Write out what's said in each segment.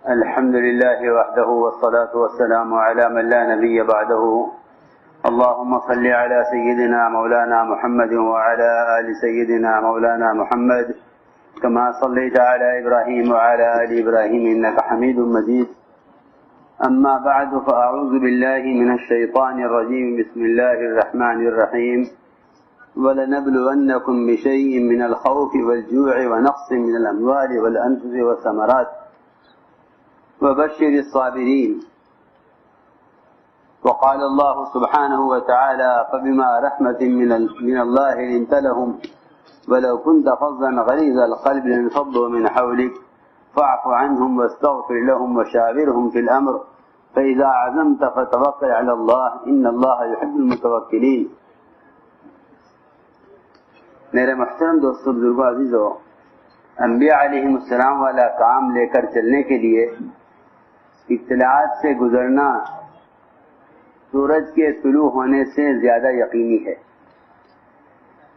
الحمد لله وحده والصلاة والسلام على من لا نبي بعده. اللهم صل على سيدنا مولانا محمد وعلى آل سيدنا مولانا محمد كما صليت على إبراهيم وعلى آل إبراهيم إنك حميد مجيد. أما بعد فأعوذ بالله من الشيطان الرجيم. بسم الله الرحمن الرحيم. ولنبلونكم بشيء من الخوف والجوع ونقص من الأموال والأنفس والثمرات وبشر الصابرين. وقال الله سبحانه وتعالى فبما رحمة من الله لنت لهم ولو كنت فظا غليظ القلب لانفضوا من حولك فاعف عنهم واستغفر لهم وشاورهم في الأمر فإذا عزمت فتوكل على الله إن الله يحب المتوكلين. میرے محترم دوستو، بزرگوں، عزیزو، انبیاء علیہ السلام والا کام لے کر چلنے کے لیے اطلاعات سے گزرنا سورج کے طلوع ہونے سے زیادہ یقینی ہے.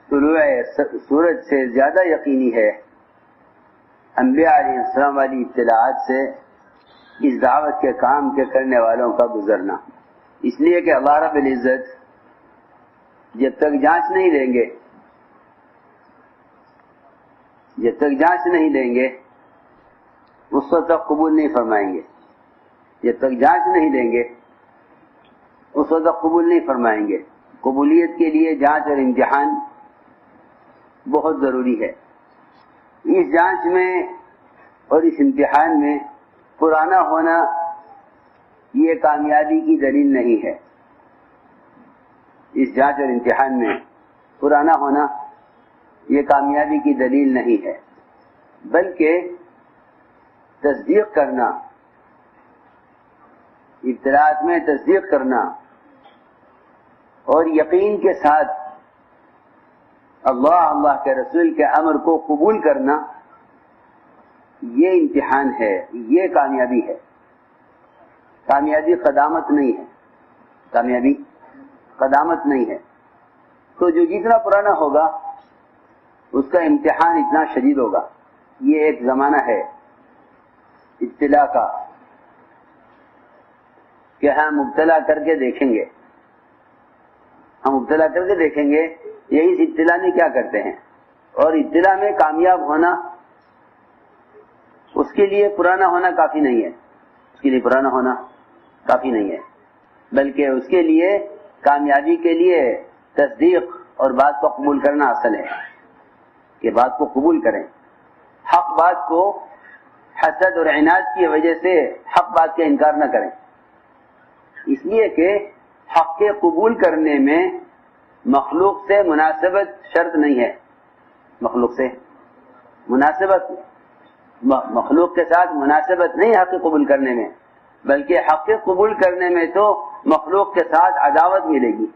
طلوع سورج سے زیادہ یقینی ہے انبیاء علیہ السلام والی اطلاعات سے اس دعوت کے کام کے کرنے والوں کا گزرنا. اس لیے کہ اللہ رب العزت جب تک جانچ نہیں لیں گے اس وقت تک قبول نہیں فرمائیں گے. جب تک جانچ نہیں لیں گے اس وقت تک قبول نہیں فرمائیں گے. قبولیت کے لیے جانچ اور امتحان بہت ضروری ہے. اس جانچ میں اور اس امتحان میں پرانا ہونا یہ کامیابی کی دلیل نہیں ہے. اس جانچ اور امتحان میں پرانا ہونا یہ کامیابی کی دلیل نہیں ہے، بلکہ تصدیق کرنا، ابتلاءات میں تصدیق کرنا اور یقین کے ساتھ اللہ کے رسول کے امر کو قبول کرنا، یہ امتحان ہے، یہ کامیابی ہے. کامیابی قدامت نہیں ہے. کامیابی قدامت نہیں ہے. تو جو جتنا پرانا ہوگا اس کا امتحان اتنا شدید ہوگا. یہ ایک زمانہ ہے ابتلا کا کہ ہم مبتلا کر کے دیکھیں گے. ہم مبتلا کر کے دیکھیں گے یہ اس ابتلا میں کیا کرتے ہیں. اور ابتلا میں کامیاب ہونا اس کے لیے پرانا ہونا کافی نہیں ہے. اس کے لیے پرانا ہونا کافی نہیں ہے، بلکہ اس کے لیے کامیابی کے لیے تصدیق اور بات کو قبول کرنا اصل ہے. کہ بات کو قبول کریں، حق بات کو حسد اور عناد کی وجہ سے حق بات کا انکار نہ کریں. اس لیے کہ حق کے قبول کرنے میں مخلوق سے مناسبت شرط نہیں ہے. مخلوق سے مناسبت، مخلوق کے ساتھ مناسبت نہیں حق قبول کرنے میں، بلکہ حق قبول کرنے میں تو مخلوق کے ساتھ عداوت ملے گی.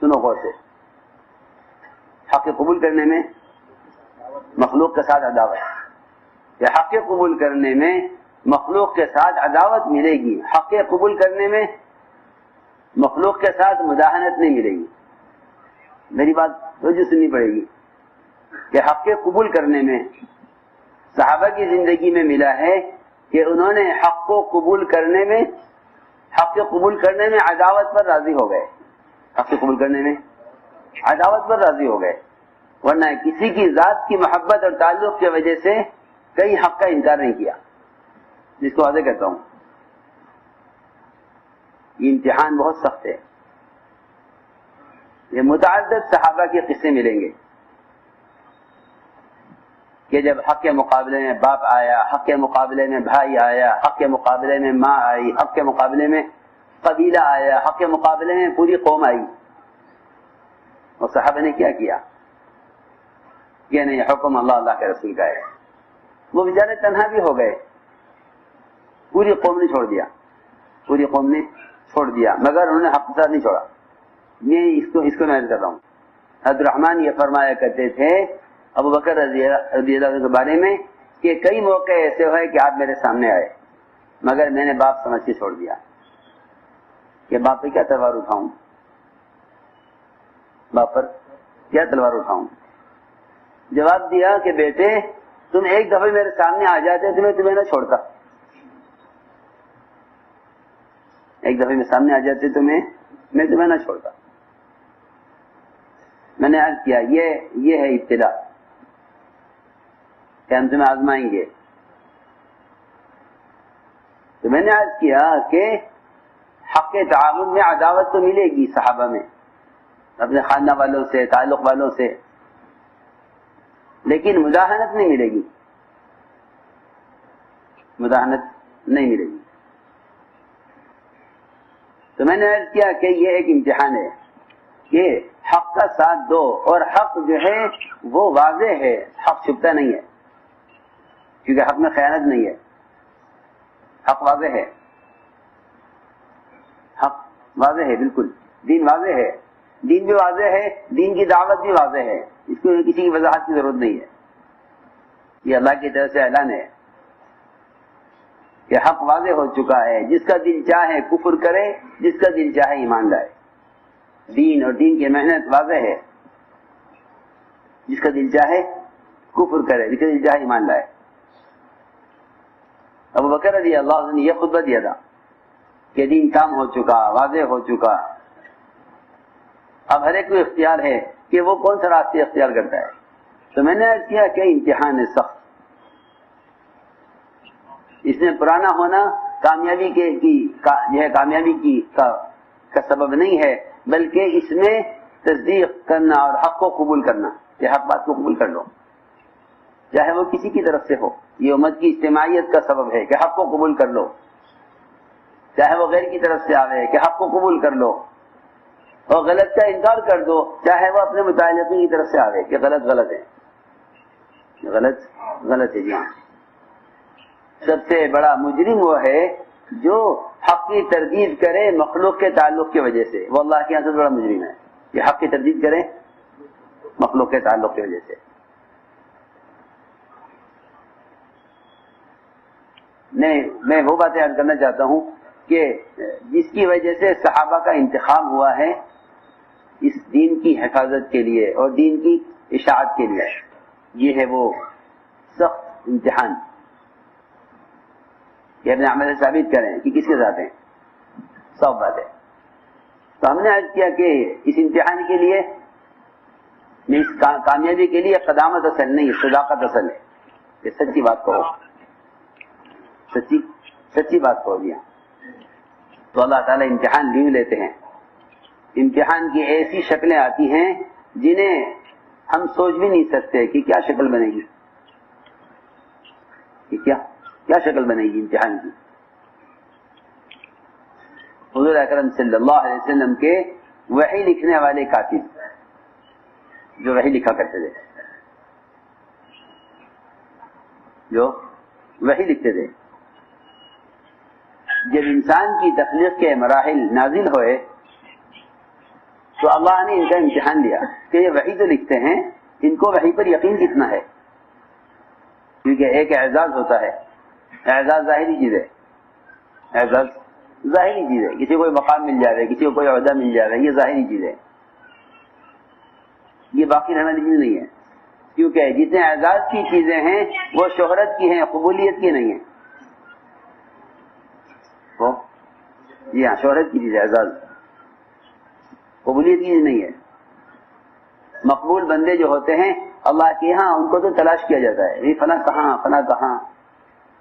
سنو غور سے، حق قبول کرنے میں مخلوق کے ساتھ عداوت، یا حق قبول کرنے میں مخلوق کے ساتھ عداوت ملے گی. حق قبول کرنے میں مخلوق کے ساتھ مداہنت نہیں ملے گی. میری بات توجہ سننی پڑے گی کہ حق قبول کرنے میں صحابہ کی زندگی میں ملا ہے کہ انہوں نے حق کو قبول کرنے میں، حق قبول کرنے میں عداوت پر راضی ہو گئے. حق قبول کرنے میں عداوت پر راضی ہو گئے، ورنہ کسی کی ذات کی محبت اور تعلق کی وجہ سے کئی حق کا انکار نہیں کیا. جس کو واضح کہتا ہوں، یہ امتحان بہت سخت ہے. یہ متعدد صحابہ کے قصے ملیں گے کہ جب حق کے مقابلے میں باپ آیا، حق کے مقابلے میں بھائی آیا، حق کے مقابلے میں ماں آئی، حق کے مقابلے میں قبیلہ آیا، حق کے مقابلے میں پوری قوم آئی. اور صحابہ نے کیا کیا کہ نہیں، حکم اللہ کے رسول کا ہے. وہ بیچارے تنہا بھی ہو گئے، پوری قوم نے چھوڑ دیا، پوری قوم نے چھوڑ دیا، مگر انہوں نے حق کے ساتھ نہیں چھوڑا. میں اس کو نازل کر رہا ہوں. عبد الرحمن یہ فرمایا کرتے تھے ابو بکر رضی اللہ عنہ کے بارے میں کہ کئی موقع ایسے ہوئے کہ آپ میرے سامنے آئے مگر میں نے باپ سمجھ کے چھوڑ دیا کہ باپ پہ کیا تلوار اٹھاؤں، باپ پر کیا تلوار اٹھاؤں. جواب دیا کہ بیٹے تم ایک دفعہ میرے سامنے آ جاتے تو میں تمہیں نہ چھوڑتا، ایک دفعہ میرے سامنے آ جاتے تو میں تمہیں نہ چھوڑتا۔ میں نے عرض کیا یہ ہے ابتلا کہ ہم تمہیں آزمائیں گے۔ تو میں نے عرض کیا کہ حق تعاون میں عداوت تو ملے گی صحابہ میں، اپنے خاندان والوں سے، تعلق والوں سے، لیکن مداہنت نہیں ملے گی، مداہنت نہیں ملے گی۔ تو میں نے عرض کیا کہ یہ ایک امتحان ہے کہ حق کا ساتھ دو، اور حق جو ہے وہ واضح ہے، حق چھپتا نہیں ہے، کیونکہ حق میں خیانت نہیں ہے، حق واضح ہے، حق واضح ہے، بالکل دین واضح ہے، دین بھی واضح ہے، دین کی دعوت بھی واضح ہے، اس کو کسی کی وضاحت کی ضرورت نہیں ہے، یہ اللہ کی طرف سے اعلان ہے کہ حق واضح ہو چکا ہے، جس کا دل چاہے کفر کرے، جس کا دل چاہے ایمان لائے، دین اور دین کی محنت واضح ہے، جس کا دل چاہے کفر کرے، جس کا دل چاہے ایمان لائے۔ ابو بکر رضی اللہ عنہ نے یہ خطبہ دیا تھا کہ دین کام ہو چکا، واضح ہو چکا، اب ہر ایک کو اختیار ہے کہ وہ کون سا راستے اختیار کرتا ہے۔ تو میں نے عرض کیا کہ امتحان ہے سخت، اس میں پرانا ہونا کامیابی کا سبب نہیں ہے، بلکہ اس میں تصدیق کرنا اور حق کو قبول کرنا، کہ حق بات کو قبول کر لو، چاہے وہ کسی کی طرف سے ہو۔ یہ امت کی اجتماعیت کا سبب ہے کہ حق کو قبول کر لو، چاہے وہ غیر کی طرف سے آوے کہ حق کو قبول کر لو، اور غلط کا انکار کر دو، چاہے وہ اپنے متعلقین کی طرف سے آوے کہ غلط ہے، غلط ہے۔ جی ہاں، سب سے بڑا مجرم وہ ہے جو حق کی تردید کرے مخلوق کے تعلق کی وجہ سے، وہ اللہ کے یہاں سے بڑا مجرم ہے، کہ حق کی تردید کرے مخلوق کے تعلق کی وجہ سے۔ میں وہ باتیں عرض کرنا چاہتا ہوں کہ جس کی وجہ سے صحابہ کا انتخاب ہوا ہے اس دین کی حفاظت کے لیے اور دین کی اشاعت کے لیے، یہ ہے وہ سخت امتحان کہ اپنے عمل سے ثابت کریں کہ کس کے ساتھ ہیں، سب بات ہے۔ تو ہم نے عرض کیا کہ اس امتحان کے لیے، اس کامیابی کے لیے قدامت اصل نہیں، صداقت اصل ہے، کہ سچی بات کہو، سچی بات کہو دیا۔ تو اللہ تعالیٰ امتحان لیو لیتے ہیں، امتحان کی ایسی شکلیں آتی ہیں جنہیں ہم سوچ بھی نہیں سکتے کہ کیا شکل بنے گی، کہ کیا شکل بنے گی امتحان کی۔ حضور اکرم صلی اللہ علیہ وسلم کے وحی لکھنے والے کاتب جو وحی لکھا کرتے تھے، جو وحی لکھتے تھے، جب انسان کی تخلیق کے مراحل نازل ہوئے تو اللہ نے ان کا امتحان لیا کہ یہ وحی جو لکھتے ہیں ان کو وحی پر یقین کتنا ہے، کیونکہ ایک اعزاز ہوتا ہے، اعزاز ظاہری چیز ہے، اعزاز ظاہری چیز ہے، کسی کو کوئی مقام مل جائے، کسی کو کوئی عہدہ مل جائے، یہ ظاہری چیز ہے، یہ باقی رہنے والی چیز نہیں ہے، کیونکہ جتنے اعزاز کی چیزیں ہیں وہ شہرت کی ہیں، قبولیت کی نہیں ہیں۔ جی ہاں، شہرت کی چیز ہے، اعزاز، قبولیت کی چیز نہیں ہے۔ مقبول بندے جو ہوتے ہیں اللہ کے ہاں ان کو تو تلاش کیا جاتا ہے، یہ فلاں کہاں،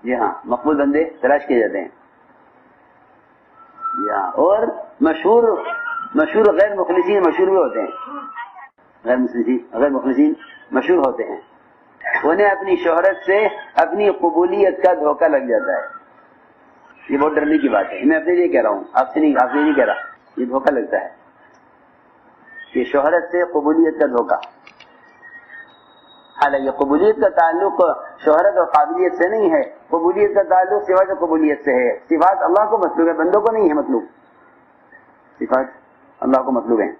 جی ہاں، مقبول بندے تلاش کیے جاتے ہیں، جی ہاں، اور مشہور غیر مخلصین مشہور بھی ہوتے ہیں، غیر مخلصین مشہور ہوتے ہیں، انہیں اپنی شہرت سے اپنی قبولیت کا دھوکہ لگ جاتا ہے۔ یہ بہت ڈرنے کی بات ہے، میں اپنے لیے کہہ رہا ہوں، آپ سے نہیں کہہ رہا، یہ دھوکہ لگتا ہے، یہ شہرت سے قبولیت کا دھوکہ۔ حالانکہ قبولیت کا تعلق شہرت اور قابلیت سے نہیں ہے، قبولیت کا تعلق صفات و قبولیت سے ہے، صفات اللہ کو مطلوب ہے، بندوں کو نہیں ہے مطلوب، صفات اللہ کو مطلوب ہیں،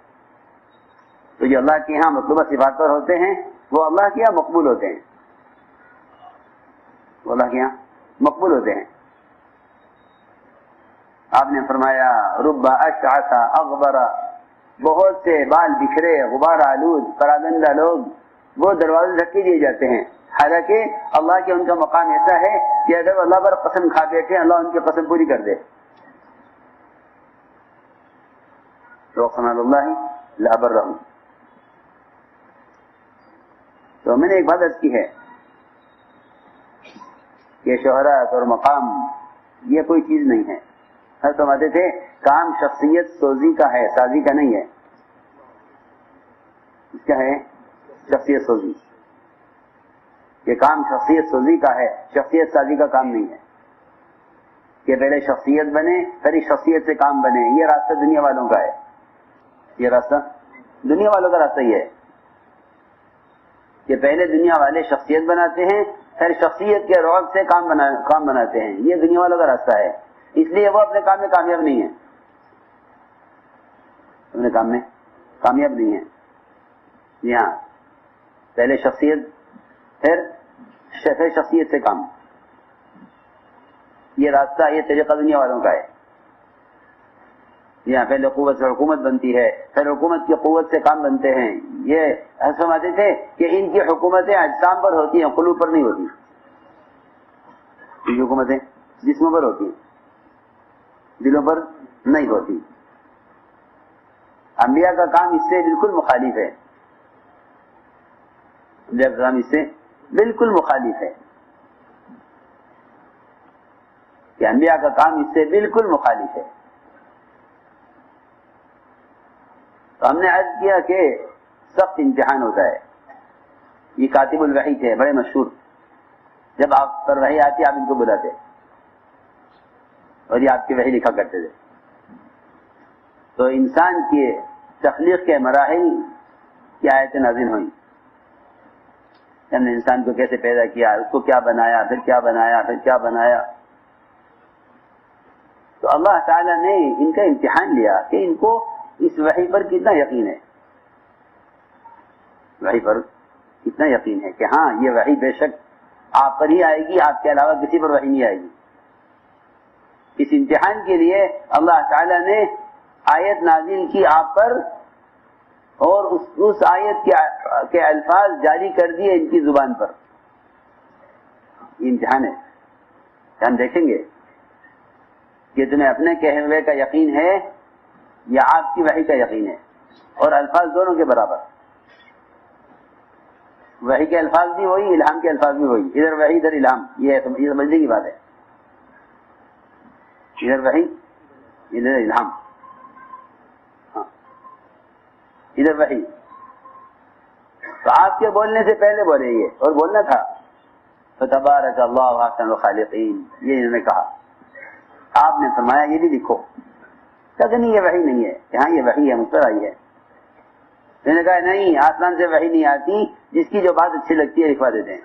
تو جو اللہ کے یہاں مطلوبہ صفات پر ہوتے ہیں وہ اللہ کے یہاں مقبول ہوتے ہیں، وہ اللہ کے یہاں مقبول ہوتے ہیں۔ آپ نے فرمایا رب اشعث اغبر، بہت سے بال بکھرے غبار آلود پراگندہ لوگ وہ دروازے دھکے دیے جاتے ہیں حالانکہ اللہ کے ان کا مقام ایسا ہے کہ اگر اللہ پر قسم کھا بیٹھے اللہ ان کی قسم پوری کر دے. رحم اللہ لا برہم. تو میں نے ایک بات عرض کی ہے کہ شہرت اور مقام یہ کوئی چیز نہیں ہے. ہر سمجھتے تھے کام شخصیت سوزی کا ہے، سازی کا نہیں ہے. اس کا ہے شخصیت سوزی. یہ کام شخصیت سوزی کا ہے، شخصیت سازی کا کام نہیں ہے کہ پہلے شخصیت بنے پھر شخصیت سے کام بنے. یہ راستہ دنیا والوں کا ہے. یہ راستہ دنیا والوں کا راستہ یہ ہے کہ پہلے دنیا والے شخصیت بناتے ہیں پھر شخصیت کے رعب سے کام بناتے ہیں. یہ دنیا والوں کا راستہ ہے. اس لیے وہ اپنے کام میں کامیاب نہیں ہے. اپنے کام میں کامیاب نہیں ہے. جی ہاں، پہلے شخصیت پھر شخصیت سے کام. یہ راستہ یہ طریقہ دنیا والوں کا ہے. یہاں پہلے قوت سے حکومت بنتی ہے پھر حکومت کی قوت سے کام بنتے ہیں. یہ سمجھتے تھے کہ ان کی حکومتیں اجسام پر ہوتی ہیں، قلوب پر نہیں ہوتی. ان کی حکومتیں جسموں پر ہوتی ہیں، دلوں پر نہیں ہوتی. انبیاء کا کام اس سے بالکل مخالف ہے. انبیاء کا کام اس سے بالکل مخالف ہے کہ انبیاء کا کام اس سے بالکل مخالف ہے. تو ہم نے عرض کیا کہ سخت امتحان ہوتا ہے. یہ کاتب الوحی تھے، بڑے مشہور. جب آپ پر وحی آتی آپ ان کو بلاتے اور یہ آپ کی وحی لکھا کرتے تھے. تو انسان کی تخلیق کے مراحل کی آیتیں نازل ہوئیں. ہم نے انسان کو کیسے پیدا کیا، اس کو کیا بنایا، پھر کیا بنایا، پھر کیا بنایا. تو اللہ تعالیٰ نے ان کا امتحان لیا کہ ان کو اس وحی پر کتنا یقین ہے. وحی پر کتنا یقین ہے کہ ہاں یہ وحی بے شک آپ پر ہی آئے گی، آپ کے علاوہ کسی پر وحی نہیں آئے گی. اس امتحان کے لیے اللہ تعالیٰ نے آیت نازل کی آپ پر اور اس آیت کے الفاظ جاری کر دیے ان کی زبان پر. یہ امتحان ہے. ہم دیکھیں گے کہ تمہیں اپنے کہے ہوئے کا یقین ہے یا آپ کی وحی کا یقین ہے، اور الفاظ دونوں کے برابر. وحی کے الفاظ بھی وہی، الہام کے الفاظ بھی وہی. ادھر وحی ادھر الہام، یہ سمجھنے کی بات ہے. ادھر وحی ادھر الہام. ہاں ادھر وحی. تو آپ کے بولنے سے پہلے بولے یہ، اور بولنا تھا فتبارک اللہ احسن الخالقین، یہ انہوں نے کہا. آپ نے فرمایا یہ بھی لکھو. کہ نہیں یہ وحی نہیں ہے، کہ ہاں یہ وحی ہے، مجھ پر آئی ہے. میں نے کہا نہیں، آسمان سے وحی نہیں آتی، جس کی جو بات اچھی لگتی ہے لکھوا دیتے ہیں.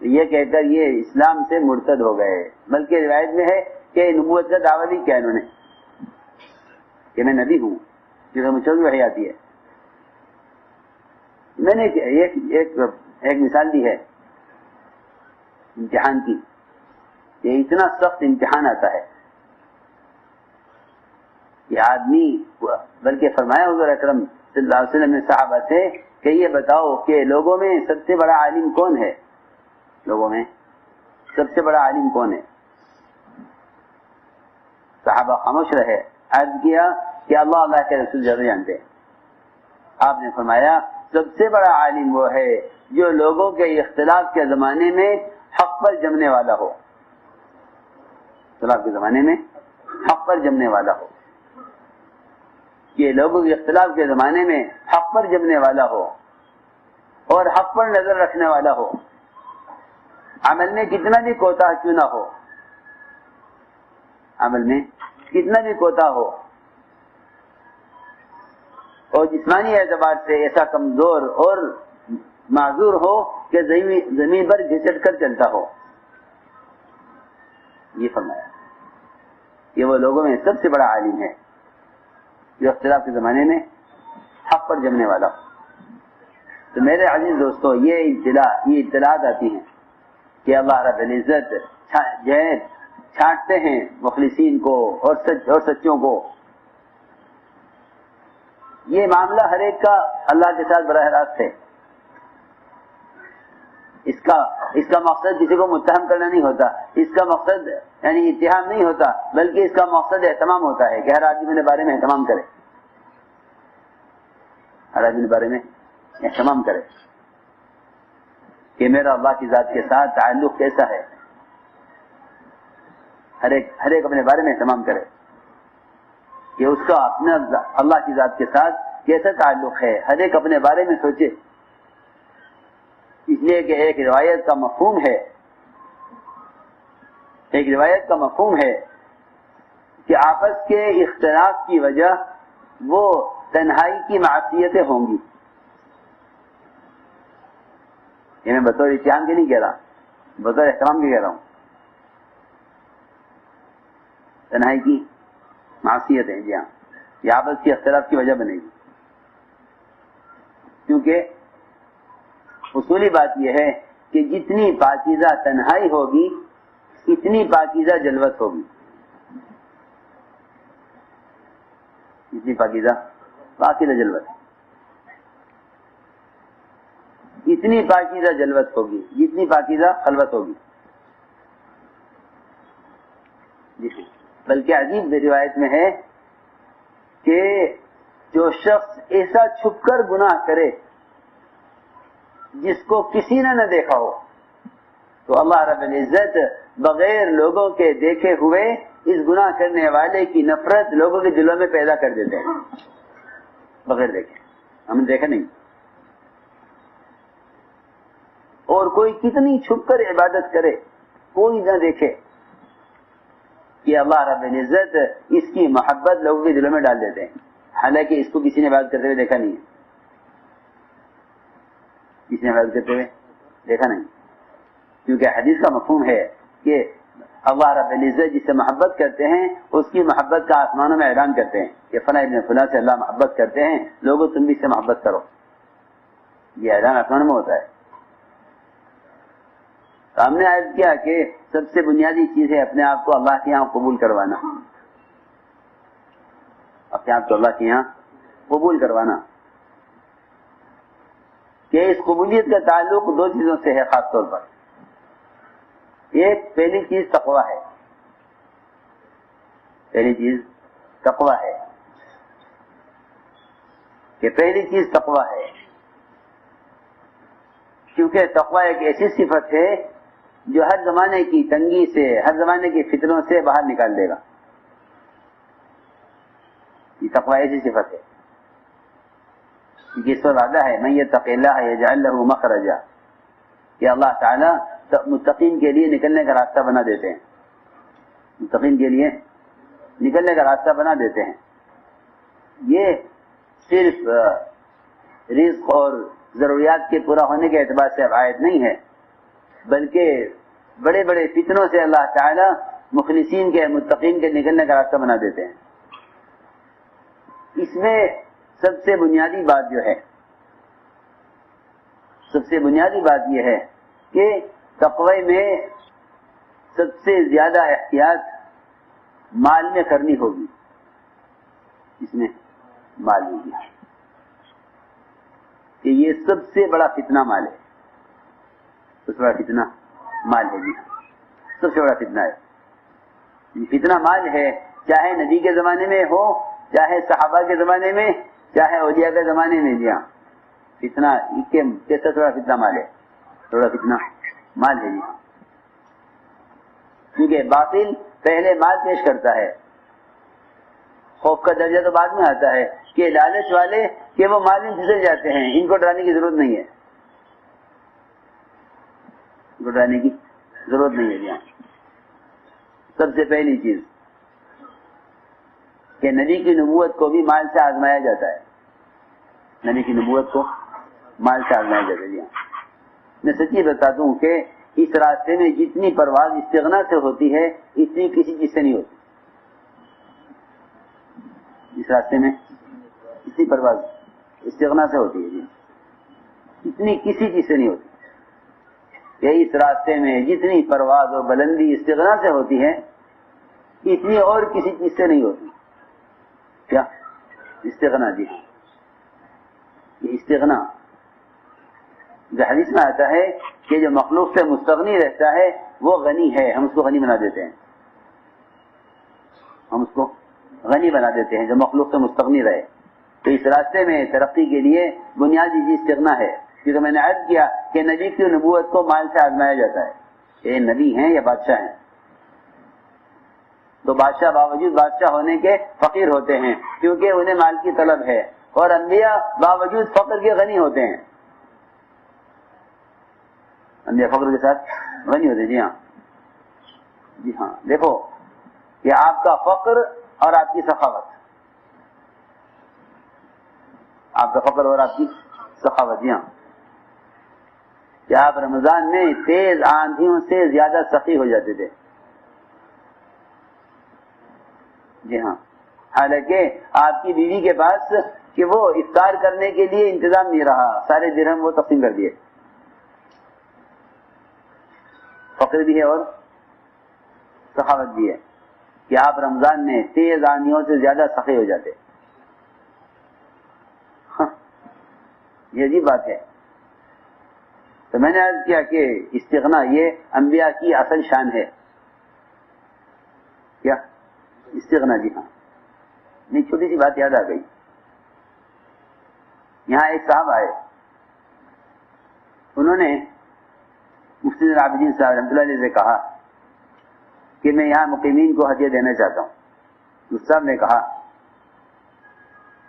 یہ کہہ کر یہ اسلام سے مرتد ہو گئے. بلکہ روایت میں ہے کہ نبوت کا دعویٰ بھی کیا انہوں نے کہ میں نبی ہوں، جسے مجھ پر بھی وحی آتی ہے. میں نے ایک مثال دی ہے امتحان کی. یہ اتنا سخت امتحان آتا ہے کہ آدمی، بلکہ فرمایا حضور اکرم صلی اللہ علیہ وسلم نے صحابہ سے کہ یہ بتاؤ کہ لوگوں میں سب سے بڑا عالم کون ہے؟ لوگوں میں سب سے بڑا عالم کون ہے؟ صحابہ خاموش رہے. عرض کیا کہ اللہ کے رسول زیادہ جانتے ہیں. آپ نے فرمایا سب سے بڑا عالم وہ ہے جو لوگوں کے اختلاف کے زمانے میں حق پر جمنے والا ہو. اختلاف کے زمانے میں حق پر جمنے والا ہو. یہ لوگوں کے اختلاف کے زمانے میں حق پر جمنے والا ہو اور حق پر نظر رکھنے والا ہو. عمل میں کتنا بھی کوتاہ کیوں نہ ہو، عمل میں کتنا بھی کوتاہ ہو، اور جسمانی اعتبار سے ایسا کمزور اور معذور ہو کہ زمین پر گھسٹ کر چلتا ہو. یہ فرمایا یہ وہ لوگوں میں سب سے بڑا عالم ہے جو اختلاف کے زمانے میں حق پر جمنے والا ہو. تو میرے عزیز دوستو، یہ اطلاعات آتی ہیں کہ اللہ رب العزت چھانٹتے ہیں مخلصین کو اور سچوں کو. یہ معاملہ ہر ایک کا اللہ کے ساتھ براہ راست ہے. اس کا مقصد کسی کو متہم کرنا نہیں ہوتا، اس کا مقصد یعنی اتہام نہیں ہوتا، بلکہ اس کا مقصد اہتمام ہوتا ہے کہ ہر آدمی میرے بارے میں اہتمام کرے، ہر آدمی کے بارے میں اہتمام کرے کہ میرا اللہ کی ذات کے ساتھ تعلق کیسا ہے. ہر ایک اپنے بارے میں اہتمام کرے کہ اس کا اپنے اللہ کی ذات کے ساتھ کیسا تعلق ہے. ہر ایک اپنے بارے میں سوچے، اس لیے کہ ایک روایت کا مفہوم ہے کہ آپس کے اختلاف کی وجہ وہ تنہائی کی معصیتیں ہوں گی. یہ میں بطور اتہام کے نہیں کہہ رہا، بطور احترام کے کہہ رہا ہوں. تنہائی کی معصیت ہے، جی ہاں، یہ آپس کے اختلاف کی وجہ بنے گی. کیونکہ اصولی بات یہ ہے کہ جتنی پاکیزہ تنہائی ہوگی اتنی پاکیزہ جلوت ہوگی. جتنی پاکیزہ جلوت، اتنی پاکیزہ جلوت ہوگی جتنی پاکیزہ خلوت ہوگی. بلکہ عجیب روایت میں ہے کہ جو شخص ایسا چھپ کر گناہ کرے جس کو کسی نے نہ دیکھا ہو، تو اللہ رب العزت بغیر لوگوں کے دیکھے ہوئے اس گناہ کرنے والے کی نفرت لوگوں کے دلوں میں پیدا کر دیتے ہیں. بغیر دیکھے، ہم نے دیکھا نہیں. اور کوئی کتنی چھپ کر عبادت کرے، کوئی نہ دیکھے، کہ اللہ رب العزت اس کی محبت لوگوں کے دلوں میں ڈال دیتے ہیں، حالانکہ اس کو کسی نے عبادت کرتے ہوئے دیکھا نہیں ہے. کسی نے عبادت کرتے ہوئے دیکھا نہیں، کیونکہ حدیث کا مفہوم ہے کہ اللہ رب العزت جس سے محبت کرتے ہیں اس کی محبت کا آسمانوں میں اعلان کرتے ہیں کہ فلاں ابن فلاں سے اللہ محبت کرتے ہیں، لوگوں تم بھی اس سے محبت کرو. یہ اعلان آسمانوں میں ہوتا ہے. تو ہم نے عرض کیا کہ سب سے بنیادی چیز ہے اپنے آپ کو اللہ کے یہاں قبول کروانا، اپنے آپ کو اللہ کے یہاں قبول کروانا، کہ اس قبولیت کا تعلق دو چیزوں سے ہے خاص طور پر. ایک پہلی چیز تقویٰ ہے، پہلی چیز تقویٰ ہے، کہ پہلی چیز تقویٰ ہے، کیونکہ تقویٰ ایک ایسی صفت ہے جو ہر زمانے کی تنگی سے، ہر زمانے کی فتنوں سے باہر نکال دے گا. یہ تقویٰ ایسی صفت ہے جس پر وعدہ ہے من یتق اللہ یجعل لہ مخرجا، کہ اللہ تعالیٰ متقین کے لیے نکلنے کا راستہ بنا دیتے ہیں، متقین کے لیے نکلنے کا راستہ بنا دیتے ہیں. یہ صرف رزق اور ضروریات کے پورا ہونے کے اعتبار سے آیت نہیں ہے، بلکہ بڑے بڑے فتنوں سے اللہ تعالیٰ مخلصین کے، متقین کے نکلنے کا راستہ بنا دیتے ہیں. اس میں سب سے بنیادی بات جو ہے، سب سے بنیادی بات یہ ہے کہ تقوی میں سب سے زیادہ احتیاط مال میں کرنی ہوگی. اس میں مال ہوگی کہ یہ سب سے بڑا فتنہ مال ہے، سب سے بڑا فتنہ مال ہے. جی سب سے بڑا فتنہ ہے، فتنہ مال ہے، چاہے نبی کے زمانے میں ہو، چاہے صحابہ کے زمانے میں، چاہے اولیاء کے زمانے میں. جی ہاں، فتنہ کیسا تھوڑا فتنہ مال ہے، تھوڑا فتنہ مال ہے. جی کیونکہ باطل پہلے مال پیش کرتا ہے، خوف کا درجہ تو بعد میں آتا ہے کہ لالچ والے کہ وہ مال میں پھسل جاتے ہیں، ان کو ڈرانے کی ضرورت نہیں ہے، ان کو ڈرانے کی ضرورت نہیں ہے. یہاں سب سے پہلی چیز کہ نبی کی نبوت کو بھی مال سے آزمایا جاتا ہے، نبی کی نبوت کو مال سے آزمایا جاتا ہے. یہاں میں سچی بتا دوں کہ اس راستے میں جتنی پرواز استغنا سے ہوتی ہے اتنی کسی چیز سے نہیں ہوتی. اس راستے میں اتنی پرواز استغنا سے ہوتی ہے، جی اتنی کسی چیز سے نہیں ہوتی. کہ اس راستے میں جتنی پرواز اور بلندی استغنا سے ہوتی ہے اتنی اور کسی چیز سے نہیں ہوتی. کیا استغنا؟ جی یہ استغنا جو حدیث میں آتا ہے کہ جو مخلوق سے مستغنی رہتا ہے وہ غنی ہے، ہم اس کو غنی بنا دیتے ہیں، ہم اس کو غنی بنا دیتے ہیں جو مخلوق سے مستغنی رہے. تو اس راستے میں ترقی کے لیے بنیادی چیز استغنا ہے، کیونکہ میں نے عرض کیا کہ نبی کی نبوت کو مال سے آزمایا جاتا ہے. یہ نبی ہیں یا بادشاہ ہیں؟ تو بادشاہ باوجود بادشاہ ہونے کے فقیر ہوتے ہیں کیونکہ انہیں مال کی طلب ہے، اور انبیاء باوجود فقر کے غنی ہوتے ہیں. انبیاء فقر کے ساتھ غنی ہوتے ہیں. جی ہاں، جی ہاں. دیکھو کہ آپ کا فقر اور آپ کی سخاوت، آپ کا فقر اور آپ کی سخاوت. جی ہاں، کہ آپ رمضان میں تیز آندھیوں سے زیادہ سخی ہو جاتے تھے. جی ہاں، حالانکہ آپ کی بیوی کے پاس کہ وہ افطار کرنے کے لیے انتظام نہیں رہا، سارے درہم وہ تقسیم کر دیے. فقر بھی ہے اور سخاوت بھی ہے کہ آپ رمضان میں تیز آندھیوں سے زیادہ سخی ہو جاتے. یہ عجیب بات ہے. تو میں نے عرض کیا کہ استغنا یہ انبیاء کی اصل شان ہے. کیا استغنا؟ جی ہاں. نہیں، چھوٹی سی بات یاد آ گئی. یہاں ایک صاحب آئے، انہوں نے مفتی العابدین صاحب رحمۃ اللہ علیہ سے کہا کہ میں یہاں مقیمین کو ہدیہ دینا چاہتا ہوں. اس صاحب نے کہا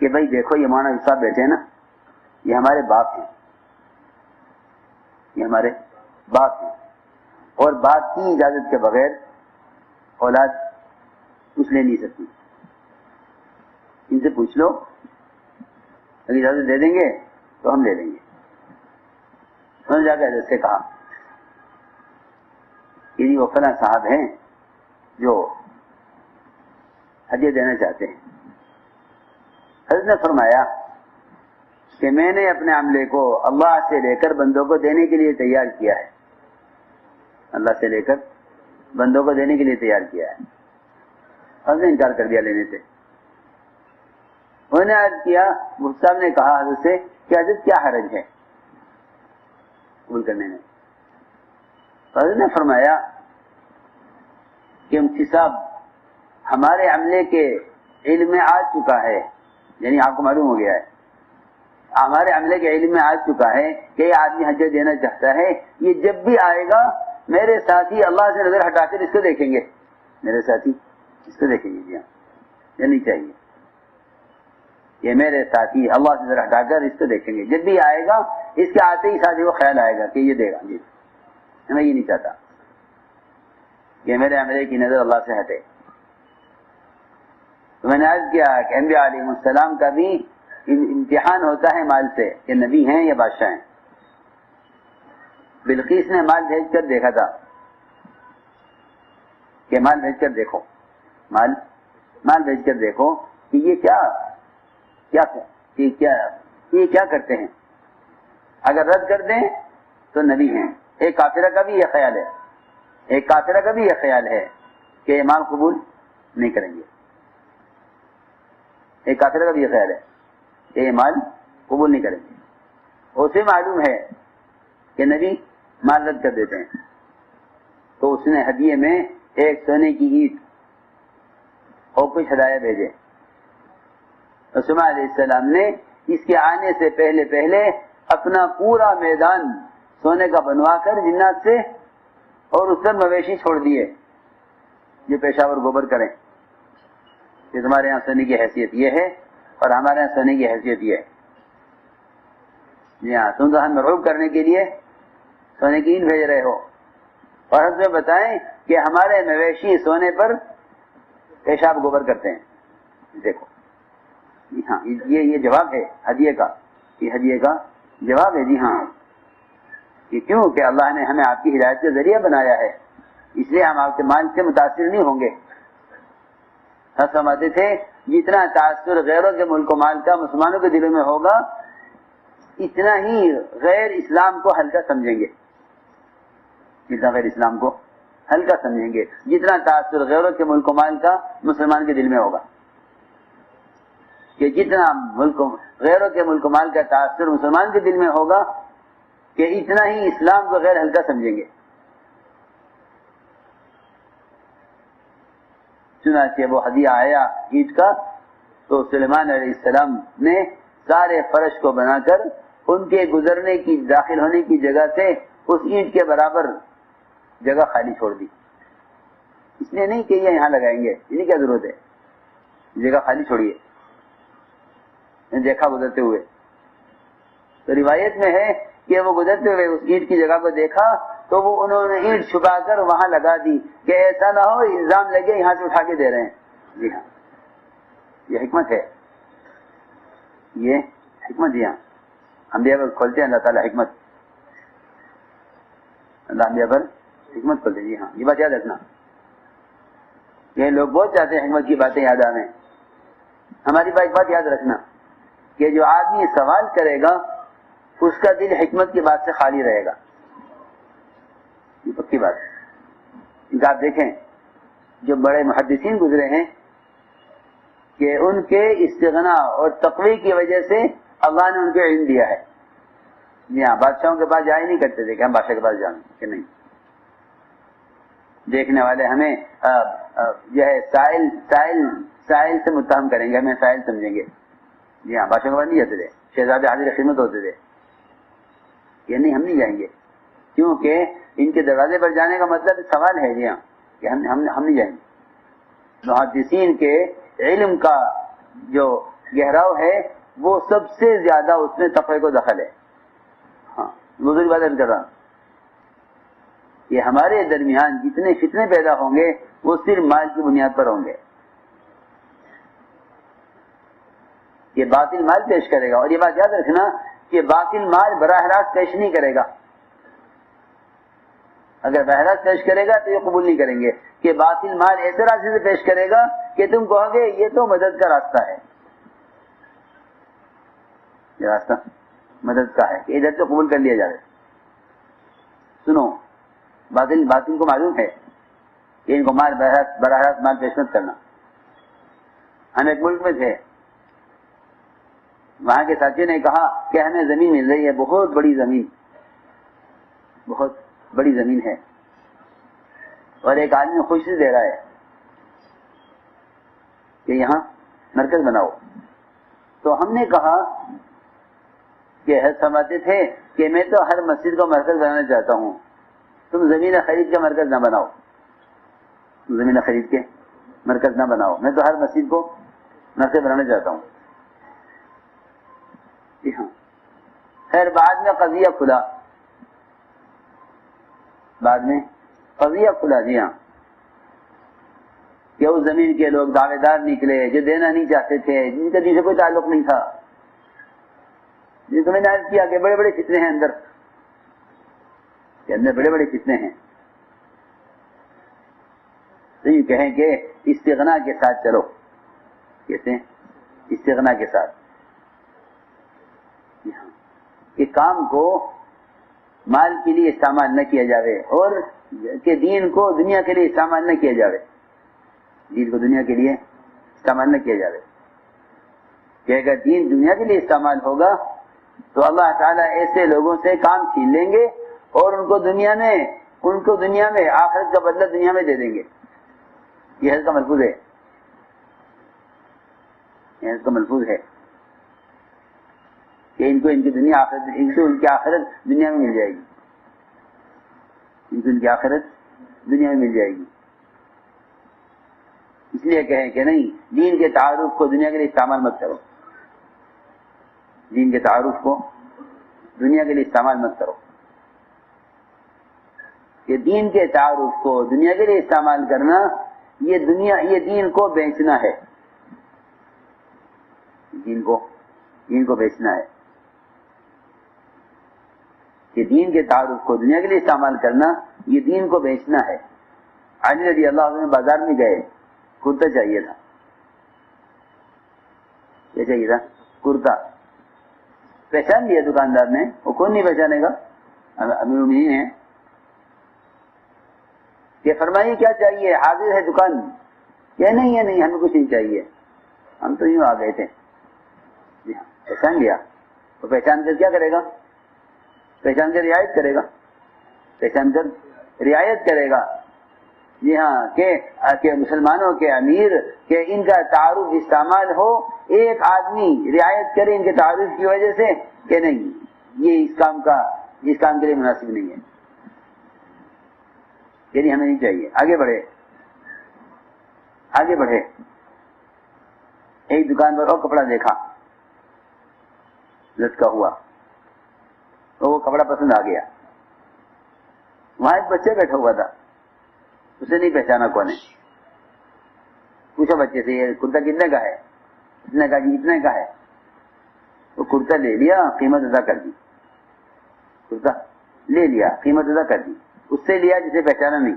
کہ بھائی دیکھو یہ مولانا صاحب بیٹھے ہیں نا، یہ ہمارے باپ ہیں، یہ ہمارے باپ ہیں، اور باپ کی اجازت کے بغیر اولاد کچھ لے نہیں سکتی. ان سے پوچھ لو، اگر اجازت دے دیں گے تو ہم لے لیں گے. انہوں نے جا کے حضرت سے کہا کہ جی وہ فلاں صاحب ہیں جو ہدیہ دینا چاہتے ہیں. حضرت نے فرمایا کہ میں نے اپنے عملے کو اللہ سے لے کر بندوں کو دینے کے لیے تیار کیا ہے، اللہ سے لے کر بندوں کو دینے کے لیے تیار کیا ہے. حضرت نے انکار کر دیا لینے سے. انہوں نے عرض کیا، مفتی صاحب نے کہا حضرت سے کہ حضرت کیا حرج ہے قبول کرنے میں؟ حضرت نے فرمایا کہ مفتی صاحب ہمارے عملے کے علم میں آ چکا ہے، یعنی آپ کو معلوم ہو گیا ہے، ہمارے عملے کے علم میں آ چکا ہے کہ یہ آدمی ہدیہ دینا چاہتا ہے، یہ جب بھی آئے گا میرے ساتھی اللہ سے نظر ہٹا کر اس کو دیکھیں گے، میرے ساتھی اس کو دیکھیں گے. جی ہاں، یہ نہیں چاہیے. یہ میرے ساتھی اللہ سے نظر ہٹا کر اس کو دیکھیں گے، جب بھی آئے گا اس کے آتے ہی ساتھی کو خیال آئے گا کہ یہ دے گا. جی میں یہ نہیں چاہتا کہ میرے عملے کی نظر اللہ سے ہٹے. تو میں نے عرض کیا کہ انبیاء علیہ السلام کا بھی امتحان ہوتا ہے مال سے کہ نبی ہیں یا بادشاہ ہیں. بلقیس نے مال بھیج کر دیکھا تھا کہ مال بھیج کر دیکھو، مال بھیج کر دیکھو کہ یہ کیا کرتے ہیں. اگر رد کر دیں تو نبی ہیں. ایک کافرہ کا بھی یہ خیال ہے کہ یہ مال قبول نہیں کریں گے. ایک کافرہ کا بھی یہ خیال ہے کہ یہ مال قبول نہیں کریں گے. اسے معلوم ہے کہ نبی مال رد کر دیتے ہیں، تو اس نے ہدیے میں ایک سونے کی اینٹ اور کچھ ہدایہ بھیجے. رسول علیہ السلام نے اس کے آنے سے پہلے اپنا پورا میدان سونے کا بنوا کر جنات سے اور اس پر مویشی چھوڑ دیے جو پیشاور گوبر کریں کہ تمہارے یہاں سونے کی حیثیت یہ ہے اور ہمارے یہاں سونے کی حیثیت یہ ہے. جی ہاں، تم تو ہم مرعوب کرنے کے لیے سونے کی اینٹ بھیج رہے ہو، اور ہم بتائیں کہ ہمارے مویشی سونے پر پیشاب گوبر کرتے ہیں. دیکھو، جی ہاں، یہ جواب ہے ہدیے کا، یہ ہدیے کا جواب ہے. جی ہاں، کہ کیوں کہ اللہ نے ہمیں آپ کی ہدایت کا ذریعہ بنایا ہے، اس لیے ہم آپ کے مال سے متاثر نہیں ہوں گے. ہم سمجھتے تھے جتنا تاثر غیروں کے ملک و مال کا مسلمانوں کے دلوں میں ہوگا اتنا ہی غیر اسلام کو ہلکا سمجھیں گے، جتنا غیر اسلام کو ہلکا سمجھیں گے، جتنا تاثر غیروں کے ملک و مال کا مسلمان کے دل میں ہوگا. کہ جتنا غیروں کے ملک و مال کا تاثر مسلمان کے دل میں ہوگا کہ اتنا ہی اسلام کو غیر ہلکا سمجھیں گے. چنانچہ وہ ہدیہ آیا عید کا تو سلیمان علیہ السلام نے سارے فرش کو بنا کر ان کے گزرنے کی داخل ہونے کی جگہ سے اس اینٹ کے برابر جگہ خالی چھوڑ دی. اس لیے نہیں کہ یہ یہاں لگائیں گے، یہ کیا ضرورت ہے، جگہ خالی چھوڑیے. دیکھا گزرتے ہوئے تو روایت میں ہے کہ وہ گزرتے ہوئے اس اینٹ کی جگہ کو دیکھا تو وہ انہوں نے اینٹ چھپا کر وہاں لگا دی کہ ایسا نہ ہو الزام لگے یہاں سے اٹھا کے دے رہے ہیں. جی ہاں، یہ حکمت ہے، یہ حکمت. جی ہاں، انبیاء پر کھولتے ہیں اللہ تعالیٰ حکمت، اللہ انبیاء پر حکمت کھولتے ہیں. جی ہاں، یہ بات یاد رکھنا. یہ لوگ بہت چاہتے ہیں حکمت کی باتیں یاد آنے. ہماری بات یاد رکھنا کہ جو آدمی سوال کرے گا اس کا دل حکمت کی بات سے خالی رہے گا. یہ پکی بات ہے. آپ دیکھیں جو بڑے محدثین گزرے ہیں کہ ان کے استغنا اور تقوی کی وجہ سے اللہ نے ان کو علم دیا ہے. جی ہاں، بادشاہوں کے پاس جایا نہیں کرتے تھے کہ ہم بادشاہ کے پاس جائیں کہ نہیں. دیکھنے والے ہمیں جو ہے سائل سے متہم کریں گے، ہمیں سائل سمجھیں گے. جی ہاں، بادشاہ کے پاس نہیں جاتے تھے، شہزادے حاضر خدمت ہوتے تھے. یہ نہیں، ہم نہیں جائیں گے کیونکہ ان کے دروازے پر جانے کا مطلب سوال ہے. جی ہاں، کہ ہم نہیں جائیں گے. محدثین کے علم کا جو گہراؤ ہے وہ سب سے زیادہ اس میں تقوی کو دخل ہے. ہاں، بزرگ بات کر رہا ہوں. یہ ہمارے درمیان جتنے فتنے پیدا ہوں گے وہ صرف مال کی بنیاد پر ہوں گے. یہ باطل مال پیش کرے گا، اور یہ بات یاد رکھنا کہ باطل مال براہ راست پیش نہیں کرے گا. اگر براہ راست پیش کرے گا تو یہ قبول نہیں کریں گے. کہ باطل مال ایسے راستے سے پیش کرے گا کہ تم کہو گے یہ تو مدد کا راستہ ہے، یہ راستہ مدد کا ہے کہ ادھر تو قبول کر لیا جائے. سنو، باطل کو معلوم ہے کہ ان کو مال براہ راست مال پیش مت کرنا. ہم ایک ملک میں تھے، وہاں کے ساتھی نے کہا کہ ہمیں زمین مل رہی ہے، بہت بڑی زمین ہے، اور ایک آدمی خوشی دے رہا ہے کہ یہاں مرکز بناؤ. تو ہم نے کہا کہ سمجھتے تھے کہ میں تو ہر مسجد کو مرکز بنانا چاہتا ہوں، تم زمین خرید کے مرکز نہ بناؤ، زمین خرید کے مرکز نہ بناؤ، میں تو ہر مسجد کو مرکز بنانا چاہتا ہوں. جی ہاں، خیر بعد میں قضیہ کھلا. جی ہاں، کہ اس زمین کے لوگ دعوے دار نکلے جو دینا نہیں چاہتے تھے، جن کا دین سے کوئی تعلق نہیں تھا. جن کو میں نے عرض کیا کہ بڑے بڑے فتنے ہیں اندر، کہ اندر بڑے بڑے فتنے ہیں. تو یہ کہیں کہ استغنا کے ساتھ چلو. کیسے؟ استغنا کے ساتھ. کہ کام کو مال کے لیے استعمال نہ کیا جاوے، اور کہ دین کو دنیا کے لیے استعمال نہ کیا جاوے. دین کو دنیا کے لیے استعمال نہ کیا جاوے. کہ اگر دین دنیا کے لیے استعمال ہوگا تو اللہ تعالیٰ ایسے لوگوں سے کام چھین لیں گے اور ان کو دنیا میں آخرت کا بدلہ دنیا میں دے دیں گے. یہ حدیث کا ملفوظ ہے، یہ حدیث کا ملفوظ ہے کہ ان کو ان کی آخرت دنیا میں مل جائے گی. ان کی آخرت دنیا میں مل جائے گی. اس لیے کہیں کہ نہیں، دین کے تعارف کو دنیا کے لیے استعمال مت کرو. دین کے تعارف کو دنیا کے لیے استعمال مت کرو. کہ دین کے تعارف کو دنیا کے لیے استعمال کرنا، یہ دین کو بیچنا ہے. دین کو بیچنا ہے. کہ دین کے تعارف کو دنیا کے لیے استعمال کرنا، یہ دین کو بیچنا ہے. علی رضی اللہ عنہ بازار میں گئے، کرتا چاہیے تھا. کیا چاہیے تھا؟ کرتا. پہچان لیا دکاندار نے، وہ کون نہیں پہچانے گا، امیر المومنین ہیں. کہ فرمائیے کیا چاہیے، حاضر ہے دکان. کہ نہیں ہمیں کچھ نہیں چاہیے، ہم تو یوں آ گئے تھے. جی ہاں، پہچان لیا. تو پہچان کر کیا کرے گا؟ پہچان کر رعایت کرے گا، پہچان کر رعایت کرے گا. جی ہاں، کہ مسلمانوں کے امیر کہ ان کا تعارف استعمال ہو، ایک آدمی رعایت کرے ان کے تعارف کی وجہ سے کہ نہیں یہ اس کام کے لیے مناسب نہیں ہے، یعنی ہمیں نہیں چاہیے. آگے بڑھے. ایک دکان پر اور کپڑا دیکھا لٹکا ہوا، تو وہ کپڑا پسند آ گیا. وہاں ایک بچہ بیٹھا ہوا تھا، اسے نہیں پہچانا کون ہے. پوچھا بچے سے یہ کرتا کتنے کا ہے؟ اس نے کہا جی اتنے کا ہے. تو کرتا لے لیا، قیمت ادا کر دی. کرتا لے لیا، قیمت ادا کر دی. اس سے لیا جسے پہچانا نہیں،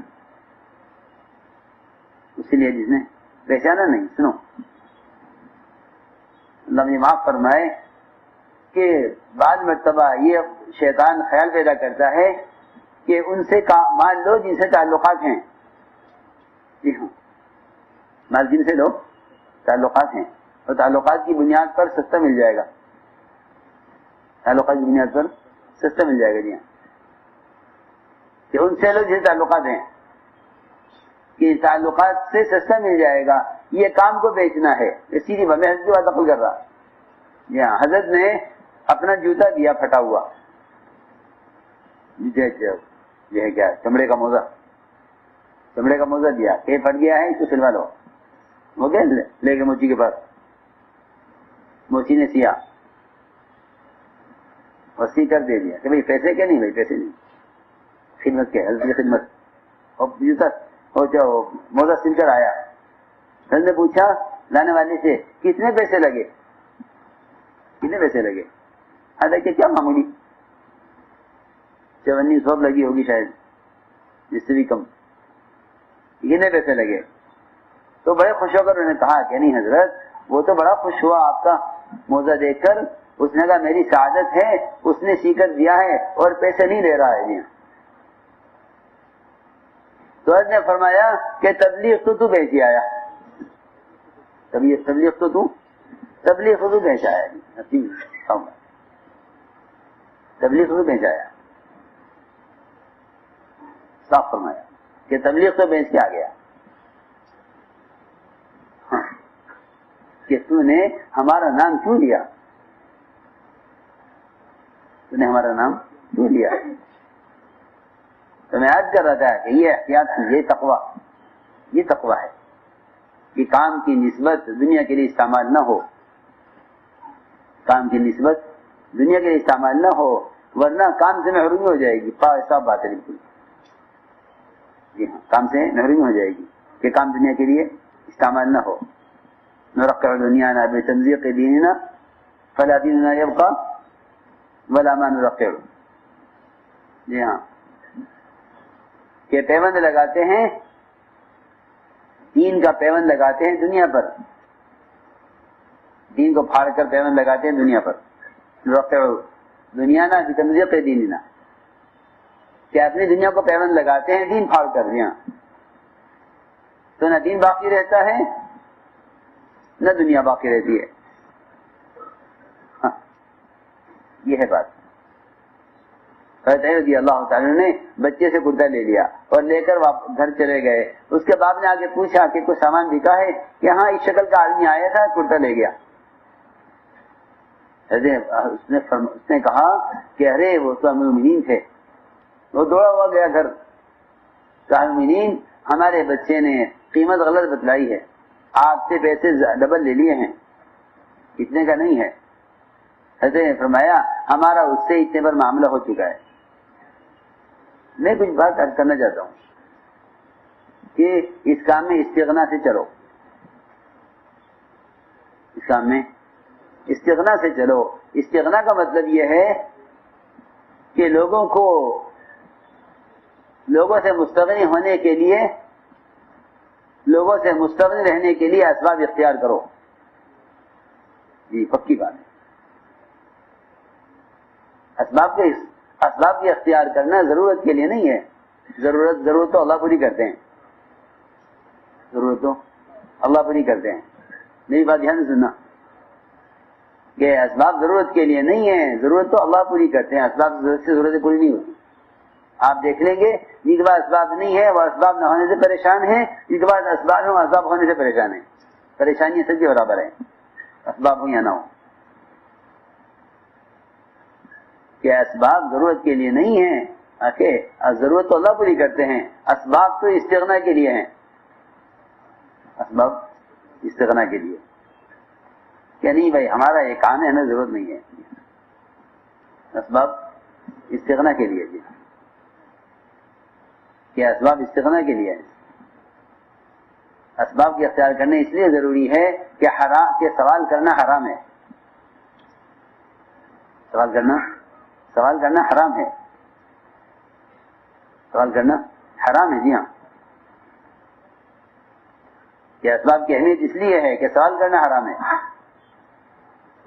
اس سے لیا جس نے پہچانا نہیں. سنو، اللہ مجھے معاف فرمائے کہ بعض مرتبہ یہ شیطان خیال پیدا کرتا ہے کہ ان سے مان لو جن سے تعلقات ہیں. جی ہاں، مال جن سے لو تعلقات ہیں، اور تعلقات کی بنیاد پر سستا مل جائے گا. تعلقات کی بنیاد پر سستا مل جائے گا. جی ہاں، کہ ان سے لو جن سے تعلقات ہیں، کہ تعلقات سے سستا مل جائے گا. یہ کام کو بیچنا ہے. سیدھی میں حضرت کی بات نقل کر رہا. جی ہاں، حضرت نے اپنا جوتا دیا پھٹا ہوا، یہ ہے کیا چمڑے کا موزہ دیا کہ پھٹ گیا ہے اس کو سلوا لو. وہ گئے لے کے موچی کے پاس، موچی نے سیا اور سی کر دے دیا کہ بھائی پیسے کیا؟ نہیں بھائی پیسے نہیں، خدمت کے حضرت کی خدمت. اور جوتا اور جو موزہ سل کر آیا، حضرت نے پوچھا لانے والے سے کتنے پیسے لگے؟ حضرت کہ کیا معمولی 5400 لگی ہوگی شاید، جس سے بھی کم. کتنے پیسے لگے؟ تو بڑے خوش ہو کر انہوں نے کہا کہ نہیں حضرت، وہ تو بڑا خوش ہوا آپ کا موزہ دیکھ کر. اس نے کہا میری سعادت ہے اس نے سی کر دیا ہے اور پیسے نہیں لے رہا ہے. تو حضرت نے فرمایا کہ تبلیغ تو بیچ آیا، تبلیغ تو بیچ آیا، تبلیغ تو بیچ آیا. صاف فرمایا کہ تبلیغ تو بیچ کے آ گیا. ہاں، کہ تو نے ہمارا نام کیوں لیا؟ تو میں عرض کر رہا تھا کہ یہ احتیاط کی، یہ تقوی ہے کہ کام کی نسبت دنیا کے لیے استعمال نہ ہو. ورنہ کام سے محرومی ہو جائے گی. صاف بات ہے بالکل. جی ہاں، کام سے محرومی ہو جائے گی کہ کام دنیا کے لیے استعمال نہ ہو. نرقع دنیانا بتمزیق دیننا فلا دیننا یبقى ولا ما نرقع. جی ہاں، کہ پیوند لگاتے ہیں، دین کا پیوند لگاتے ہیں دنیا پر، دین کو پھاڑ کر پیوند لگاتے ہیں دنیا پر. نرقع دنیانا بتمزیق دیننا، کہ اپنی دنیا کو پیوند لگاتے ہیں دین پھاڑ کر. یہاں تو نہ دین باقی رہتا ہے نہ دنیا باقی رہتی ہے. ہاں، یہ ہے بات. رضی اللہ تعالیٰ نے بچے سے کرتا لے لیا اور لے کر گھر چلے گئے. اس کے باپ نے آگے پوچھا کہ کوئی سامان بکا ہے؟ کہ ہاں اس شکل کا آدمی آیا تھا کرتا لے گیا. اس نے کہا کہ ارے وہ تو امیر المومنین تھے. وہ دوڑا ہوا گیا گھر. امیر المومنین ہمارے بچے نے قیمت غلط بتلائی ہے، آپ سے پیسے ڈبل لے لیے ہیں، اتنے کا نہیں ہے. حضرت نے فرمایا ہمارا اس سے اتنے پر معاملہ ہو چکا ہے. میں کچھ بات عرض کرنا چاہتا ہوں کہ اس کام میں استغنا سے چلو، اس کام میں استغنا سے چلو. استغنا کا مطلب یہ ہے کہ لوگوں سے مستغنی ہونے کے لیے، لوگوں سے مستغنی رہنے کے لیے اسباب اختیار کرو. جی پکی بات ہے. اسباب کے اختیار کرنا ضرورت کے لیے نہیں ہے. ضرورت تو اللہ پوری کرتے ہیں، ضرورت تو اللہ پوری کرتے ہیں. میری بات دھیان سے سننا کہ اسباب ضرورت کے لیے نہیں ہے، ضرورت تو اللہ پوری کرتے ہیں، اسباب سے ضرورتیں پوری نہیں ہوتی. آپ دیکھ لیں گے جن کے پاس اسباب نہیں ہے وہ اسباب نہ ہونے سے پریشان ہیں، جن کے پاس اسباب ہیں وہ اسباب ہونے سے پریشان ہیں. پریشانی سب کے برابر ہے، اسباب ہو یا نہ ہو. کہ اسباب ضرورت کے لیے نہیں ہیں، ضرورت تو اللہ پوری کرتے ہیں، اسباب تو استغنا کے لیے ہیں. اسباب استغنا کے لیے کہ نہیں بھائی ہمارا یہ کام ہے، ہمیں ضرورت نہیں ہے. اسباب استغنا کے لیے. جی کہ اسباب استغنا کے لیے ہے. اسباب کی اختیار کرنے اس لیے ضروری ہے کہ سوال کرنا حرام ہے. سوال کرنا حرام ہے. سوال کرنا حرام ہے. جی ہاں، کہ اسباب کی اہمیت اس لیے ہے کہ سوال کرنا حرام ہے.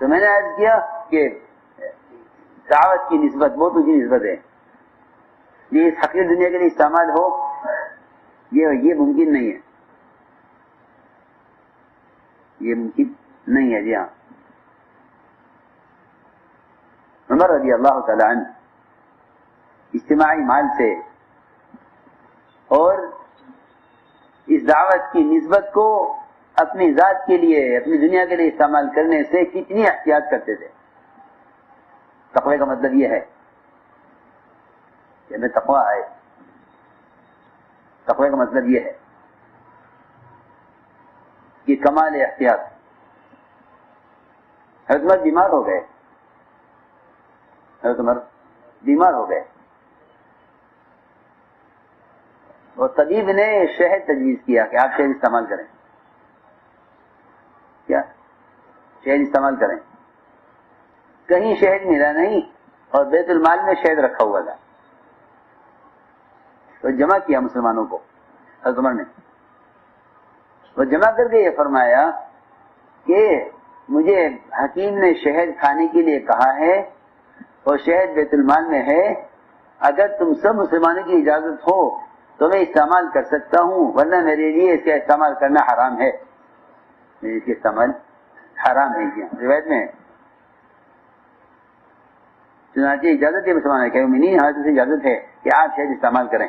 تو میں نے عرض کیا کہ دعوت کی نسبت بہت اونچی نسبت ہے. یہ اس حقیر دنیا کے لیے استعمال ہو یہ ممکن نہیں ہے. یہ ممکن نہیں ہے. جی ہاں، عمر رضی اللہ تعالی عنہ اجتماعی مال سے اور اس دعوت کی نسبت کو اپنی ذات کے لیے، اپنی دنیا کے لیے استعمال کرنے سے کتنی احتیاط کرتے تھے. تقوی کا مطلب یہ ہے کہ ہمیں تقوی آئے. تقوی کا مطلب یہ ہے کہ کمال احتیاط. حضرت عمر بیمار ہو گئے. اور طبیب نے شہد تجویز کیا کہ آپ شہد استعمال کریں. کیا شہد استعمال کریں؟ کہیں شہد ملا نہیں اور بیت المال میں شہد رکھا ہوا تھا. تو جمع کیا مسلمانوں کو حضرت عمر نے. وہ جمع کر کے یہ فرمایا کہ مجھے حکیم نے شہد کھانے کے لیے کہا ہے اور شہد بیت المال میں ہے. اگر تم سب مسلمانوں کی اجازت ہو تو میں استعمال کر سکتا ہوں، ورنہ میرے لیے اس کا استعمال کرنا حرام ہے. اس کا استعمال حرام ہے. روایت میں چنانچہ اجازت ہے مسلمان کہ مومنین حضرت سے اجازت ہے کہ آپ شہد استعمال کریں.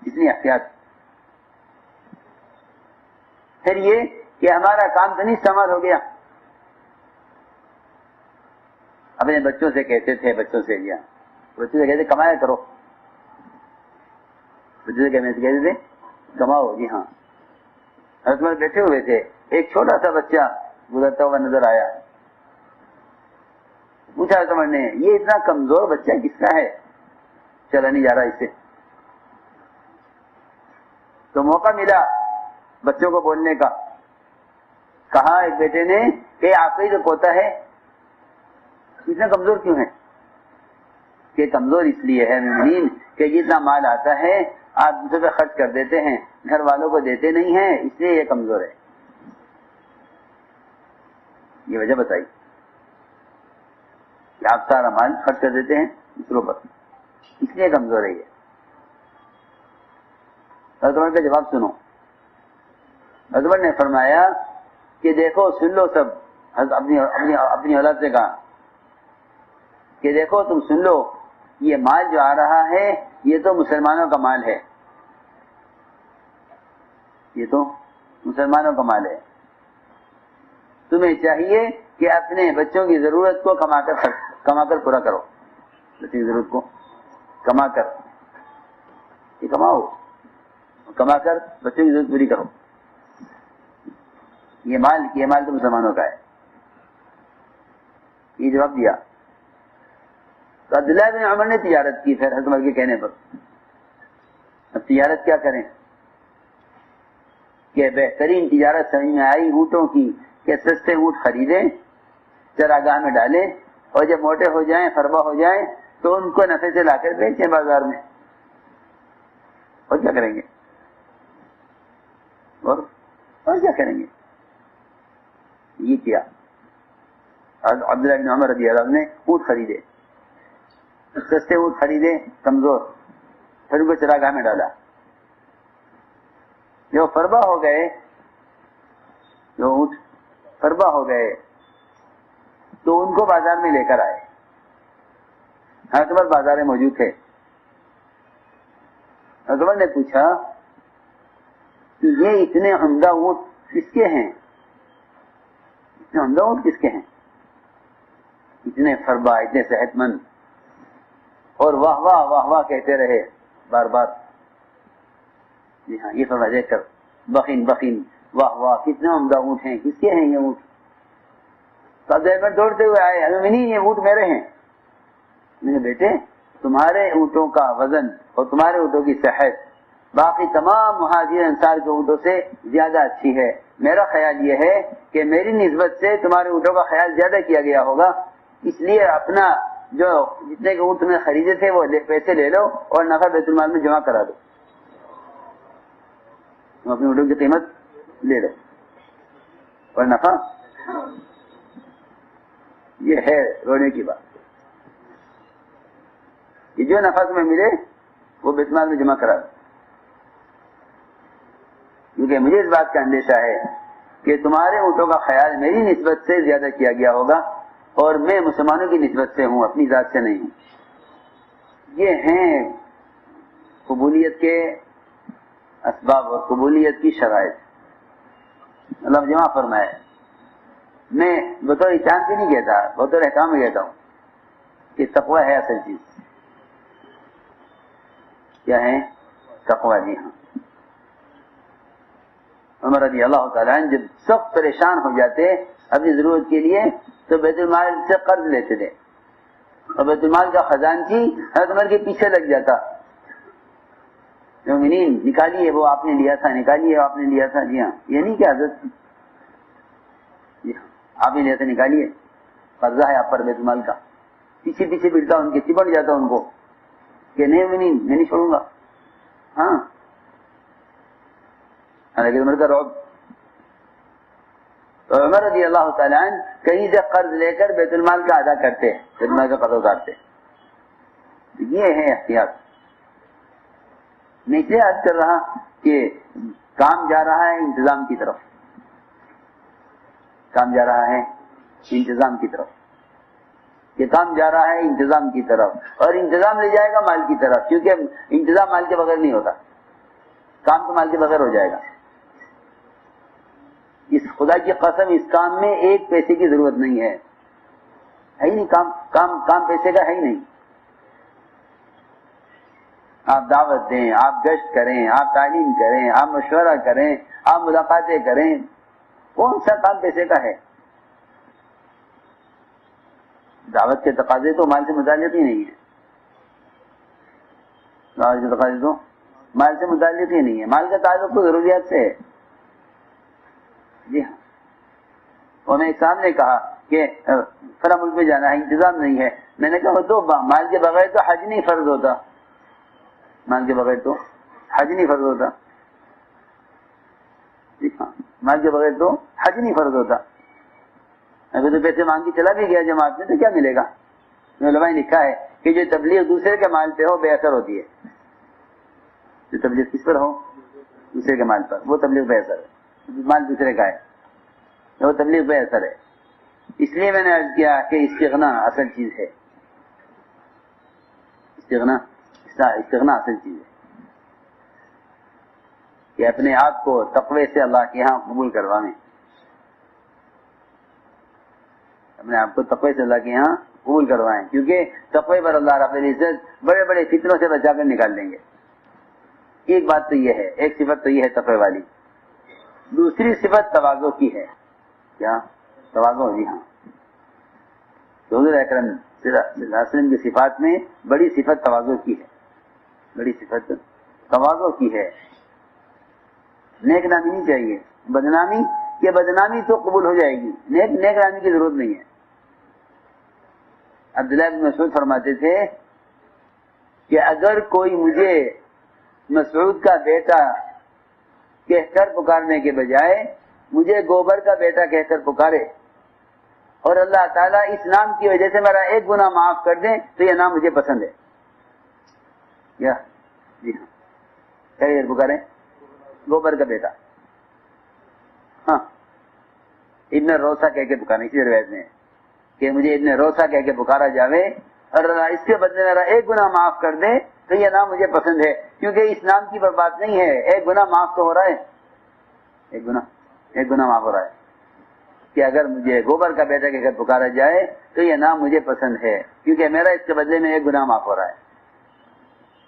اتنی احتیاط. پھر یہ کہ ہمارا کام تو نہیں استعمال ہو گیا. اپنے بچوں سے کہتے تھے، بچوں سے کہتے کمایا کرو. بچوں سے کہتے تھے کماؤ. جی ہاں، حضرت عمر بیٹھے ہوئے تھے، ایک چھوٹا سا بچہ گزرتا ہوا نظر آیا. پوچھا حضرت عمر نے یہ اتنا کمزور بچہ کس کا ہے، چلا نہیں جا رہا اس سے. تو موقع ملا بچوں کو بولنے کا. کہا ایک بیٹے نے کہ آپ کا ہی تو پوتا ہے، اتنا کمزور کیوں ہے؟ کہ کمزور اس لیے ہے مومنین کہ جتنا مال آتا ہے آپ دوسرے پہ خرچ کر دیتے ہیں، گھر والوں کو دیتے نہیں ہیں، اس لیے یہ کمزور ہے. یہ وجہ بتائی کہ آپ سارا مال خرچ کر دیتے ہیں دوسروں پر، اس لیے کمزور ہے. یہ حضرت عمر کا جواب سنو. حضرت عمر نے فرمایا کہ دیکھو سن لو سب. اپنی اولاد سے کہا کہ دیکھو تم سن لو، یہ مال جو آ رہا ہے یہ تو مسلمانوں کا مال ہے. یہ تو مسلمانوں کا مال ہے. تمہیں چاہیے کہ اپنے بچوں کی ضرورت کو کما کر پورا کرو. بچوں کی ضرورت کو کما کر یہ کماؤ، کما کر بچوں کی ضرورت پوری کرو. یہ مال تو مسلمانوں کا ہے. یہ جواب دیا. تو عبداللہ بن عمر نے تجارت کی. پھر حضرت عمر کے کہنے پر اب تجارت کیا کریں کہ بہترین تجارت سمجھ میں آئی اونٹوں کی کہ سستے اونٹ خریدیں، چراگاہ میں ڈالیں اور جب موٹے ہو جائیں، فربا ہو جائیں تو ان کو نفع سے لا کر بیچیں بازار میں. اور کیا کریں گے؟ اور کیا کریں گے؟ یہ کیا. عبداللہ بن عمر رضی اللہ عنہ نے اونٹ خریدے، سستے اونٹ خریدے کمزور، پھر ان کو چراگاہ میں ڈالا. جو فربا ہو گئے، جو اونٹ فربا ہو گئے تو ان کو بازار میں لے کر آئے. حضرت عمر بازار میں موجود تھے. حضرت عمر نے پوچھا کہ یہ اتنے عمدہ اونٹ کس کے ہیں؟ اتنے عمدہ اونٹ کس کے ہیں؟ اتنے فربا، اتنے صحت مند، اور واہ واہ واہ واہ کہتے رہے بار بار. جی ہاں، یہ فرما دیکھ کر بخین بخین واہ واہ کتنے عمدہ اونٹ ہیں، کس کے ہیں یہ اونٹ؟ تو دیر میں دوڑتے ہوئے آئے، ہمیں نہیں، یہ اونٹ میرے ہیں. میں نے بیٹے تمہارے اونٹوں کا وزن اور تمہارے اونٹوں کی صحت باقی تمام مہاجر انصار کے اونٹوں سے زیادہ اچھی ہے. میرا خیال یہ ہے کہ میری نسبت سے تمہارے اونٹوں کا خیال زیادہ کیا گیا ہوگا، اس لیے اپنا جو جتنے کے اونٹ تمہیں خریدے تھے وہ پیسے لے لو اور نفع بیت المال میں جمع کرا دو. تم اپنے اونٹوں کی قیمت لے لو اور نفع، یہ ہے رونے کی بات، کہ جو نفع تمہیں ملے وہ بیت المال میں جمع کرا دو. کیونکہ مجھے اس بات کا اندیشہ ہے کہ تمہارے اونٹوں کا خیال میری نسبت سے زیادہ کیا گیا ہوگا اور میں مسلمانوں کی نسبت سے ہوں، اپنی ذات سے نہیں ہوں. یہ ہیں قبولیت کے اسباب اور قبولیت کی شرائط. اللہ جمع فرمائے. میں بطور چاند بھی نہیں کہتا، بطور احکام میں کہتا ہوں کہ تقوی ہے اصل چیز. کیا ہے تقوی؟ جی ہاں. عمر رضی اللہ تعالیٰ عنہ جب سخت پریشان ہو جاتے اپنی ضرورت کے لیے تو بیت المال سے قرض لیتے تھے، اور بیت المال کا خزانچی حضرت عمر کے پیچھے لگ جاتا. مومنین نکالیے، وہ آپ نے لیا تھا، نکالیے آپ نے لیا تھا. جی ہاں، یہ نہیں کہ حضرت جی ہاں آپ نے لیا تھا، نکالیے، قرضہ ہے آپ پر بیت المال کا. پیچھے پیچھے بڑھتا، ان کے چپٹ جاتا ان کو کہ نہیں مومنین میں نہیں چھوڑوں گا. ہاں، حالانکہ عمر کا رعب. تو عمر رضی اللہ تعالیٰ عنہ کہیں سے قرض لے کر بیت المال کا ادا کرتے، بیت المال کا قرض اتارتے. یہ ہے احتیاط. میں اسے عرض کر رہا کہ کام جا رہا ہے انتظام کی طرف، کام جا رہا ہے انتظام کی طرف، یہ کام جا رہا ہے انتظام کی طرف، اور انتظام لے جائے گا مال کی طرف، کیونکہ انتظام مال کے بغیر نہیں ہوتا، کام تو مال کے بغیر ہو جائے گا. اس خدا کی قسم اس کام میں ایک پیسے کی ضرورت نہیں ہے ہی نہیں. کام پیسے کا ہے ہی نہیں. آپ دعوت دیں، آپ گشت کریں، آپ تعلیم کریں، آپ مشورہ کریں، آپ ملاقاتیں کریں، کون سا کام پیسے کا ہے؟ دعوت کے تقاضے تو مال سے متعلق ہی نہیں ہے. دعوت کے تقاضے تو مال سے متعلق ہی نہیں ہے. مال کا تعلق تو ضروریات سے ہے. جی ہاں. اور میں صاحب نے کہا کہ فلاں ملک میں جانا ہے، انتظام نہیں ہے. میں نے کہا تو مال کے بغیر تو حج نہیں فرض ہوتا، مال کے بغیر تو حج نہیں فرض ہوتا. جی ہاں، مال کے بغیر تو حج نہیں فرض ہوتا. اگر تو پیسے مانگ کے چلا بھی گیا جماعت میں تو کیا ملے گا؟ علماء نے لکھا ہے کہ جو تبلیغ دوسرے کے مال پہ ہو بے اثر ہوتی ہے. جو تبلیغ کس پر ہو؟ دوسرے کے مال پر، وہ تبلیغ بے اثر ہے. مال دوسرے کا ہے وہ تبلیغ بے اثر ہے. اس لیے میں نے عرض کیا کہ استغنا اصل چیز ہے. استغنا اصل چیز ہے کہ اپنے آپ کو تقوی سے اللہ کے ہاں قبول کروائیں، اپنے آپ کو تقوی سے اللہ کے ہاں قبول کروائیں، کیونکہ تقوی پر اللہ رب العزت بڑے بڑے فتنوں سے بچا کر نکال دیں گے. ایک بات تو یہ ہے، ایک صفت تو یہ ہے تقوی والی. دوسری صفت تواضع کی ہے. کیا تواضع؟ جی ہاں. حضور اکرم صلی اللہ علیہ وسلم کی صفات میں بڑی صفت تواضع کی ہے. بڑی صفت تواضع کی ہے. نیک نامی نہیں چاہیے. بدنامی کہ بدنامی تو قبول ہو جائے گی، نیک نامی کی ضرورت نہیں ہے. عبداللہ بن مسعود فرماتے تھے کہ اگر کوئی مجھے مسعود کا بیٹا کہہ کر پکارنے کے بجائے مجھے گوبر کا بیٹا کہہ کر پکارے اور اللہ تعالیٰ اس نام کی وجہ سے میرا ایک گناہ معاف کر دیں تو یہ نام مجھے پسند ہے. کیا؟ جی ہاں. کیا پکارے؟ گوبر کا بیٹا. ہاں، ابن روسا کہہ کے پکارنا، اسی روایت میں کہ مجھے ابن روسا کہہ کے پکارا جاوے اور اس کے بدلے میرا ایک گناہ معاف کر دے تو یہ نام مجھے پسند ہے، کیونکہ اس نام کی بات نہیں ہے، ایک گناہ معاف تو ہو رہا ہے، ایک گناہ معاف ہو رہا ہے کہ اگر مجھے گوبر کا بیٹا کہہ کر پکارا جائے تو یہ نام مجھے پسند ہے، کیونکہ میرا اس کے بدلے میں ایک گناہ معاف ہو رہا ہے۔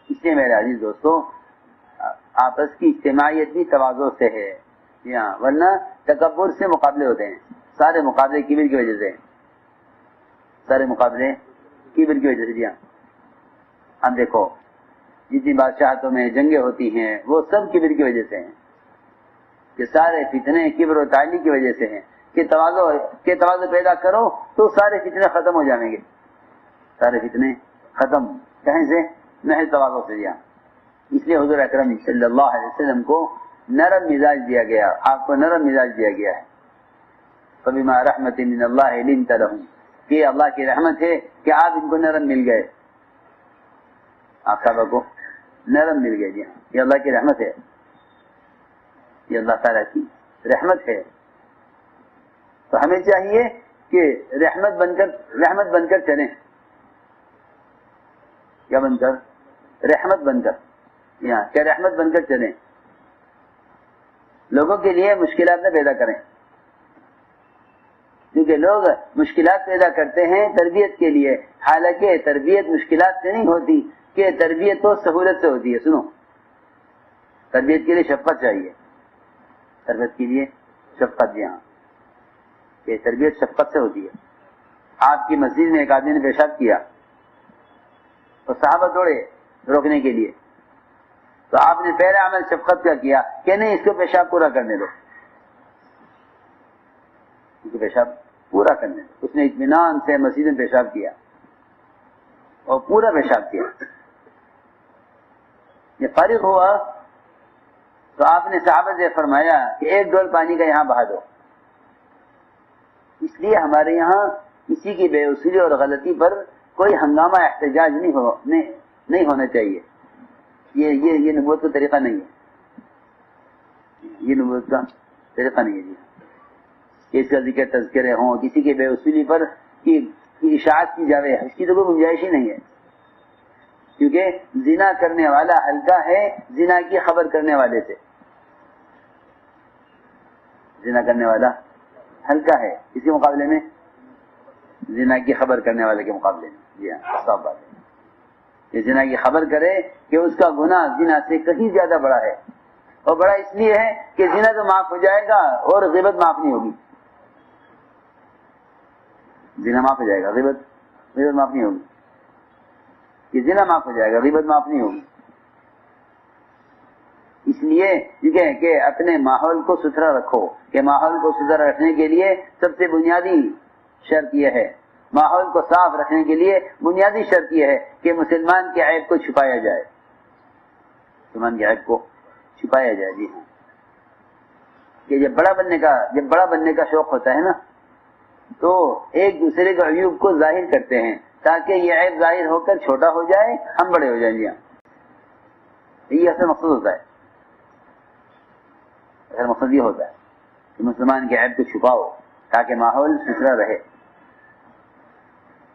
اس لیے میرے عزیز دوستو، آپس کی اجتماعیت بھی تواضع سے ہے، ورنہ تکبر سے مقابلے ہوتے ہیں، سارے مقابلے کبر کی وجہ سے، سارے مقابلے کبر کی وجہ سے۔ اب دیکھو جتنی بادشاہتوں میں جنگیں ہوتی ہیں وہ سب کبر کی وجہ سے ہیں، کہ سارے فتنے کبر و تعالی کی وجہ سے ہیں، کہ تواضع پیدا کرو تو سارے فتنے ختم ہو جائیں گے، سارے فتنے ختم کہیں سے؟ محض تواضع سے۔ اس لیے حضور اکرم صلی اللہ علیہ وسلم کو نرم مزاج دیا گیا، آپ کو نرم مزاج دیا گیا ہے۔ فبما رحمت من اللہ لنت لهم، کہ اللہ کی رحمت ہے کہ آپ ان کو نرم مل گئے، آپ صحابہ کو نرم مل گئے۔ یہ اللہ کی رحمت ہے، یہ اللہ تعالیٰ کی رحمت ہے۔ تو ہمیں چاہیے کہ رحمت بن کر چلیں، کیا بن کر؟ رحمت بن کر، کیا رحمت بن کر چلیں، لوگوں کے لیے مشکلات نہ پیدا کریں، کیونکہ لوگ مشکلات پیدا کرتے ہیں تربیت کے لیے، حالانکہ تربیت مشکلات سے نہیں ہوتی، کہ تربیت تو سہولت سے ہوتی ہے۔ سنو، تربیت کے لیے شفقت چاہیے، تربیت کے لیے شفقت، کہ تربیت شفقت سے ہوتی ہے۔ آپ کی مسجد میں ایک آدمی نے پیشاب کیا تو صحابہ دوڑے روکنے کے لیے، تو آپ نے پہلا عمل شفقت کا کیا کہ نہیں، اس کو پیشاب پورا کرنے دو، اس کو پیشاب پورا کرنے دو۔ اس نے اطمینان سے مسجد میں پیشاب کیا اور پورا پیشاب کیا، یہ فارغ ہوا تو آپ نے صحابہ سے فرمایا کہ ایک ڈول پانی کا یہاں بہا دو۔ اس لیے ہمارے یہاں کسی کی بے اصولی اور غلطی پر کوئی ہنگامہ احتجاج نہیں ہونا چاہیے، یہ نبوت کا طریقہ نہیں ہے، یہ نبوت کا طریقہ نہیں ہے کہ اس کا ذکر تذکرے ہوں، کسی کے بے اصولی پر کی اشاعت کی جاوے، اس کی تو کوئی گنجائش ہی نہیں ہے، کیونکہ زنا کرنے والا ہلکا ہے زنا کی خبر کرنے والے سے، زنا کرنے والا ہلکا ہے اس کے مقابلے میں، زنا کی خبر کرنے والے کے مقابلے میں۔ جی ہاں، صاف بات ہے کہ زنا کی خبر کرے کہ اس کا گناہ زنا سے کہیں زیادہ بڑا ہے، اور بڑا اس لیے ہے کہ زنا تو معاف ہو جائے گا اور غیبت معاف نہیں ہوگی، زنا معاف ہو جائے گا، غیبت معاف نہیں ہوگی، کہ زنا معاف ہو جائے گا، غیبت معاف نہیں ہوگی۔ اس لیے کہ اپنے ماحول کو ستھرا رکھو، کہ ماحول کو ستھرا رکھنے کے لیے سب سے بنیادی شرط یہ ہے، ماحول کو صاف رکھنے کے لیے بنیادی شرط یہ ہے کہ مسلمان کے عیب کو چھپایا جائے، مسلمان کے عیب کو چھپایا جائے۔ جی ہاں، کہ جب بڑا بننے کا شوق ہوتا ہے نا، تو ایک دوسرے کے عیوب کو ظاہر کرتے ہیں تاکہ یہ عیب ظاہر ہو کر چھوٹا ہو جائے، ہم بڑے ہو جائیں۔ جی ہاں، یہ اصل مقصد ہوتا ہے، اصل مقصد یہ ہوتا ہے کہ مسلمان کے عیب کو چھپاؤ تاکہ ماحول ستھرا رہے،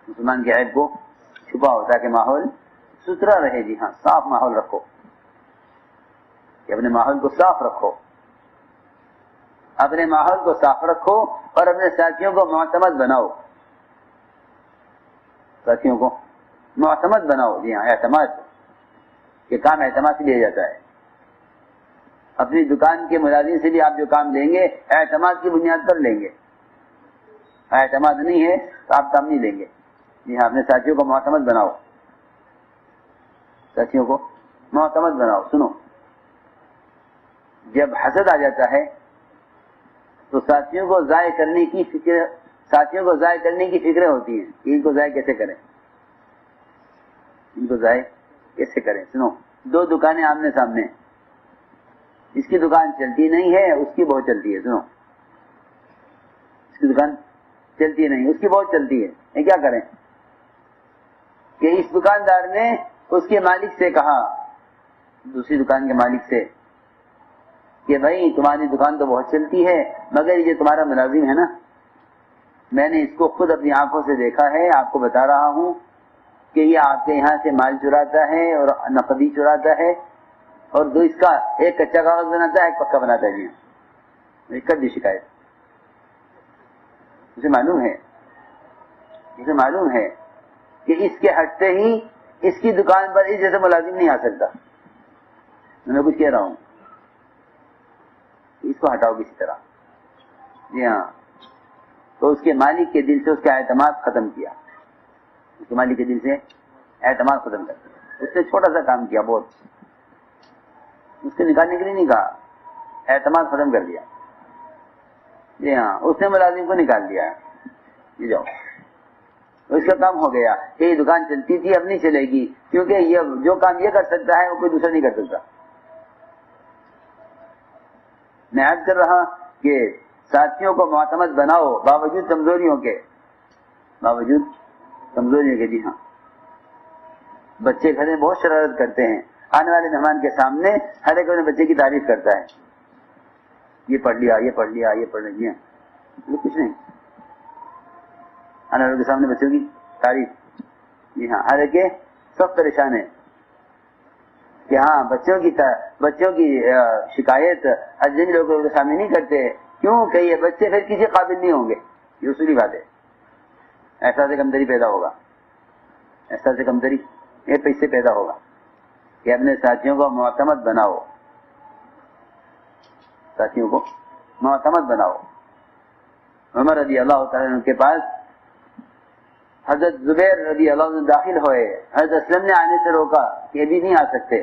مسلمان کے عیب کو چھپاؤ تاکہ ماحول ستھرا رہے۔ جی ہاں، صاف ماحول رکھو، کہ اپنے ماحول کو صاف رکھو، اپنے ماحول کو صاف رکھو اور اپنے ساتھیوں کو معتمد بناؤ، ساتھیوں کو معتمد بناؤ۔ جی ہاں، اعتماد، یہ کام اعتماد سے لیا جاتا ہے۔ اپنی دکان کے ملازم سے بھی آپ جو کام لیں گے اعتماد کی بنیاد پر لیں گے، اعتماد نہیں ہے تو آپ کام نہیں لیں گے۔ جی ہاں، اپنے ساتھیوں کو معتمد بناؤ، ساتھیوں کو معتمد بناؤ۔ سنو، جب حسد آ جاتا ہے تو ساتھیوں کو ضائع کرنے کی فکریں ہوتی ہیں کہ ان کو ضائع کیسے کریں، ان کو ضائع کیسے کریں۔ سنو، دو دکانیں آمنے سامنے، اس کی دکان چلتی نہیں ہے، اس کی بہت چلتی ہے۔ سنو، اس کی دکان چلتی نہیں، اس کی بہت چلتی ہے، یہ کیا کریں؟ کہ اس دکاندار نے اس کے مالک سے کہا، دوسری دکان کے مالک سے، کہ بھائی تمہاری دکان تو بہت چلتی ہے مگر یہ تمہارا ملازم ہے نا، میں نے اس کو خود اپنی آنکھوں سے دیکھا ہے، آپ کو بتا رہا ہوں کہ یہ آپ کے یہاں سے مال چراتا ہے اور نقدی چراتا ہے، اور جو اس کا ایک کچا کاغذ بناتا ہے ایک پکا بناتا ہے. جی کر دی شکایت. اسے معلوم ہے کہ اس کے ہٹتے ہی اس کی دکان پر اس جیسے ملازم نہیں آ سکتا. میں کچھ کہہ رہا ہوں، اس کو ہٹاؤ کسی طرح. جی ہاں. تو اس کے مالک کے دل سے اس کا اعتماد ختم کیا. اس کے مالک کے دل سے اعتماد ختم کر دیا. اس نے چھوٹا سا کام کیا، بہت، اس کو نکالنے کے لیے نہیں کہا، اعتماد ختم کر دیا. جی ہاں. اس نے ملازم کو نکال دیا. جی جاؤ. اس کا کام ہو گیا کہ یہ دکان چلتی تھی، اب نہیں چلے گی، کیونکہ یہ جو کام یہ کر سکتا ہے وہ کوئی دوسرا نہیں کر سکتا. میں عرض کر رہا کہ ساتھیوں کو معتمد بناؤ باوجود کمزوریوں کے. جی ہاں. بچے گھر میں بہت شرارت کرتے ہیں، آنے والے مہمان کے سامنے ہر ایک اپنے بچے کی تعریف کرتا ہے. یہ پڑھ لیا، یہ پڑھ لیا، یہ پڑھ لیا. کچھ نہیں. آنے والے کے سامنے بچوں کی تعریف. جی ہاں. ہر ایک سب پریشان ہے کہ ہاں بچوں کی شکایت اجنبی لوگوں کے سامنے نہیں کرتے. کیوں کہ یہ بچے پھر کسی قابل نہیں ہوں گے. یہ اصولی بات ہے. احساس کمتری پیدا ہوگا. احساس کمتری یہ پیسے پیدا ہوگا کہ اپنے ساتھیوں کو معتمد بناؤ. ساتھیوں کو معتمد بناؤ. عمر رضی اللہ تعالیٰ عنہ کے پاس حضرت زبیر رضی اللہ عنہ داخل ہوئے. حضرت اسلم نے آنے سے روکا کہ یہ بھی نہیں آ سکتے.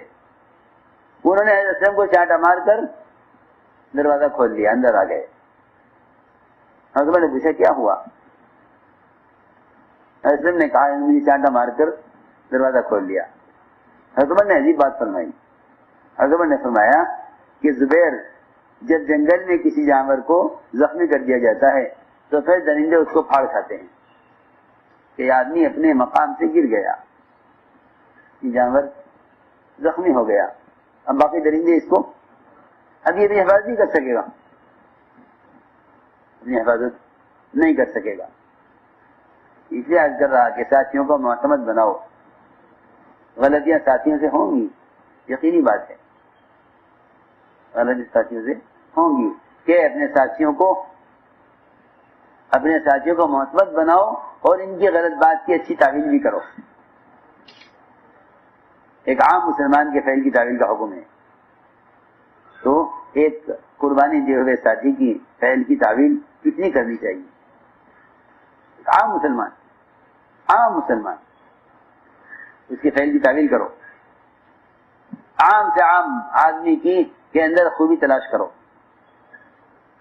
انہوں نے حضرت اسلم کو چانٹا مار کر دروازہ کھول لیا، اندر آ گئے. حضرت عمر نے پوچھا کیا ہوا؟ حضرت اسلم نے کہا مجھے چانٹا مار کر دروازہ کھول لیا. حضرت عمر نے عجیب بات فرمائی. حضرت عمر نے فرمایا کہ زبیر جب جنگل میں کسی جانور کو زخمی کر دیا جاتا ہے تو پھر درندے اس کو پھاڑ کھاتے ہیں کہ یہ آدمی اپنے مقام سے گر گیا، یہ جانور زخمی ہو گیا، اب باقی درندے اس کو اب یہ بھی حفاظت نہیں کر سکے گا، اپنی حفاظت نہیں کر سکے گا. اس لیے عرض کر رہا کہ ساتھیوں کو معتمد بناؤ. غلطیاں ساتھیوں سے ہوں گی، یقینی بات ہے، غلطی ساتھیوں سے ہوں گی، کہ اپنے ساتھیوں کو معتمد بناؤ اور ان کی غلط بات کی اچھی تعویل بھی کرو. ایک عام مسلمان کے فعل کی تعویل کا حکم ہے، تو ایک قربانی دیے ہوئے ساتھی کی فعل کی تعویل کتنی کرنی چاہیے؟ ایک عام مسلمان اس کے فعل کی تعویل کرو. عام سے عام آدمی کے اندر خوبی تلاش کرو.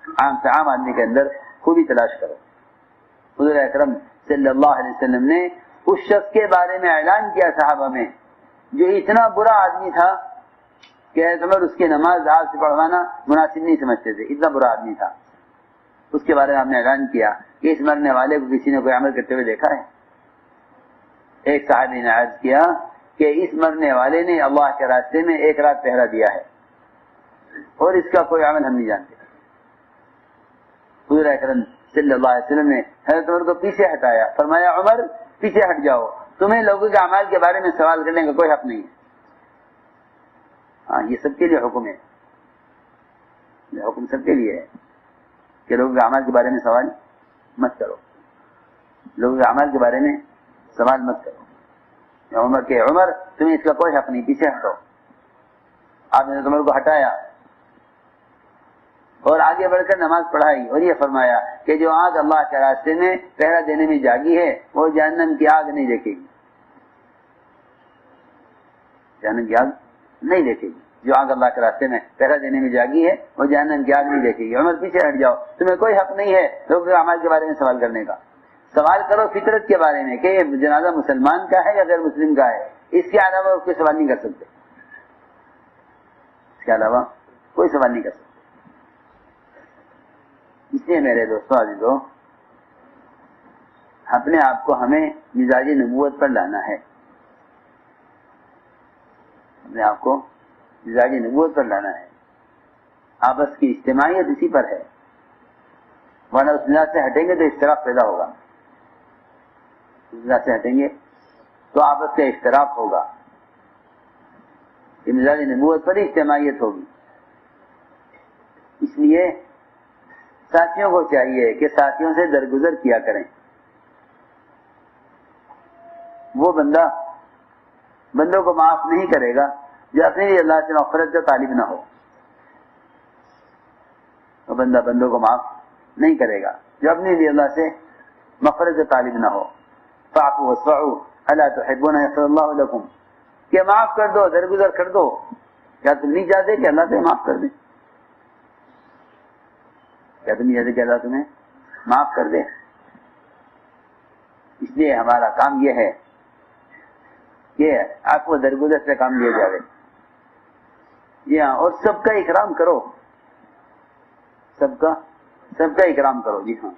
عام سے عام آدمی کے اندر خوبی تلاش کرو. حضور اکرم صلی اللہ علیہ وسلم نے اس شخص کے بارے میں اعلان کیا صحابہ میں جو اتنا برا آدمی تھا کہ عمر اس کی نماز ہاتھ سے پڑھوانا مناسب نہیں سمجھتے تھے، اتنا برا آدمی تھا. اس کے بارے میں ہم نے اعلان کیا کہ اس مرنے والے کو کسی نے کوئی عمل کرتے ہوئے دیکھا ہے؟ ایک صحابی نے عرض کیا کہ اس مرنے والے نے اللہ کے راستے میں ایک رات پہرا دیا ہے اور اس کا کوئی عمل ہم نہیں جانتے. حضور اکرم صلی اللہ علیہ وسلم نے حضرت عمر کو پیچھے ہٹایا، فرمایا عمر پیچھے ہٹ جاؤ، تمہیں لوگوں کے اعمال کے بارے میں سوال کرنے کا کوئی حق نہیں ہے. ہاں یہ سب کے لیے حکم ہے، یہ حکم سب کے لیے ہے کہ لوگوں کے اعمال کے بارے میں سوال مت کرو، لوگوں کے اعمال کے بارے میں سوال مت کرو. عمر کے عمر تمہیں اس کا کوئی حق نہیں، پیچھے ہٹو. آپ نے عمر کو ہٹایا اور آگے بڑھ کر نماز پڑھائی اور یہ فرمایا کہ جو آگ اللہ کے راستے میں پہرا دینے میں جاگی ہے وہ جہنم کی آگ نہیں دیکھے گی. جہنم کی آگ نہیں دیکھے گی. جو آگ اللہ کے راستے میں پہرا دینے میں جاگی ہے وہ جہنم کی آگ نہیں دیکھے گی. عمر پیچھے ہٹ جاؤ، تمہیں کوئی حق نہیں ہے لوگوں کے اعمال کے بارے میں سوال کرنے کا. سوال کرو فطرت کے بارے میں کہ یہ جنازہ مسلمان کا ہے یا غیر مسلم کا ہے، اس کے علاوہ کوئی سوال نہیں کر سکتے. اس کے علاوہ کوئی سوال نہیں کر سکتے. اس لیے میرے دوستوں عزیزوں، اپنے آپ کو ہمیں مزاج نبوت پر لانا ہے. اپنے آپ کو مزاج نبوت پر لانا ہے. آپس کی اجتماعیت اسی پر ہے. ورنہ اس مزاج سے ہٹیں گے تو اختلاف پیدا ہوگا، اس مزاج سے ہٹیں گے تو آپس کا اختلاف ہوگا، یہ مزاج نبوت پر ہی اجتماعیت ہوگی۔ اس لیے ساتھیوں کو چاہیے کہ ساتھیوں سے درگزر کیا کریں۔ وہ بندوں کو معاف نہیں کرے گا جو اپنے لیے اللہ سے مغفرت کا طالب نہ ہو، وہ بندوں کو معاف نہیں کرے گا جو اپنے لیے اللہ سے مغفرت کا طالب نہ ہو۔ فاعفوا واصفحوا الا تحبون ان یغفر اللہ لکم، کہ معاف کر دو، درگزر کر دو، کیا تم نہیں چاہتے کہ اللہ تمہیں معاف کر دے؟ کیا تم نہیں چاہتے کہ اللہ تمہیں معاف کر دے؟ اس لیے ہمارا کام یہ ہے کہ آپ کو درگزر سے کام لیا جائے، جی ہاں، اور سب کا اکرام کرو، سب کا اکرام کرو، جی ہاں۔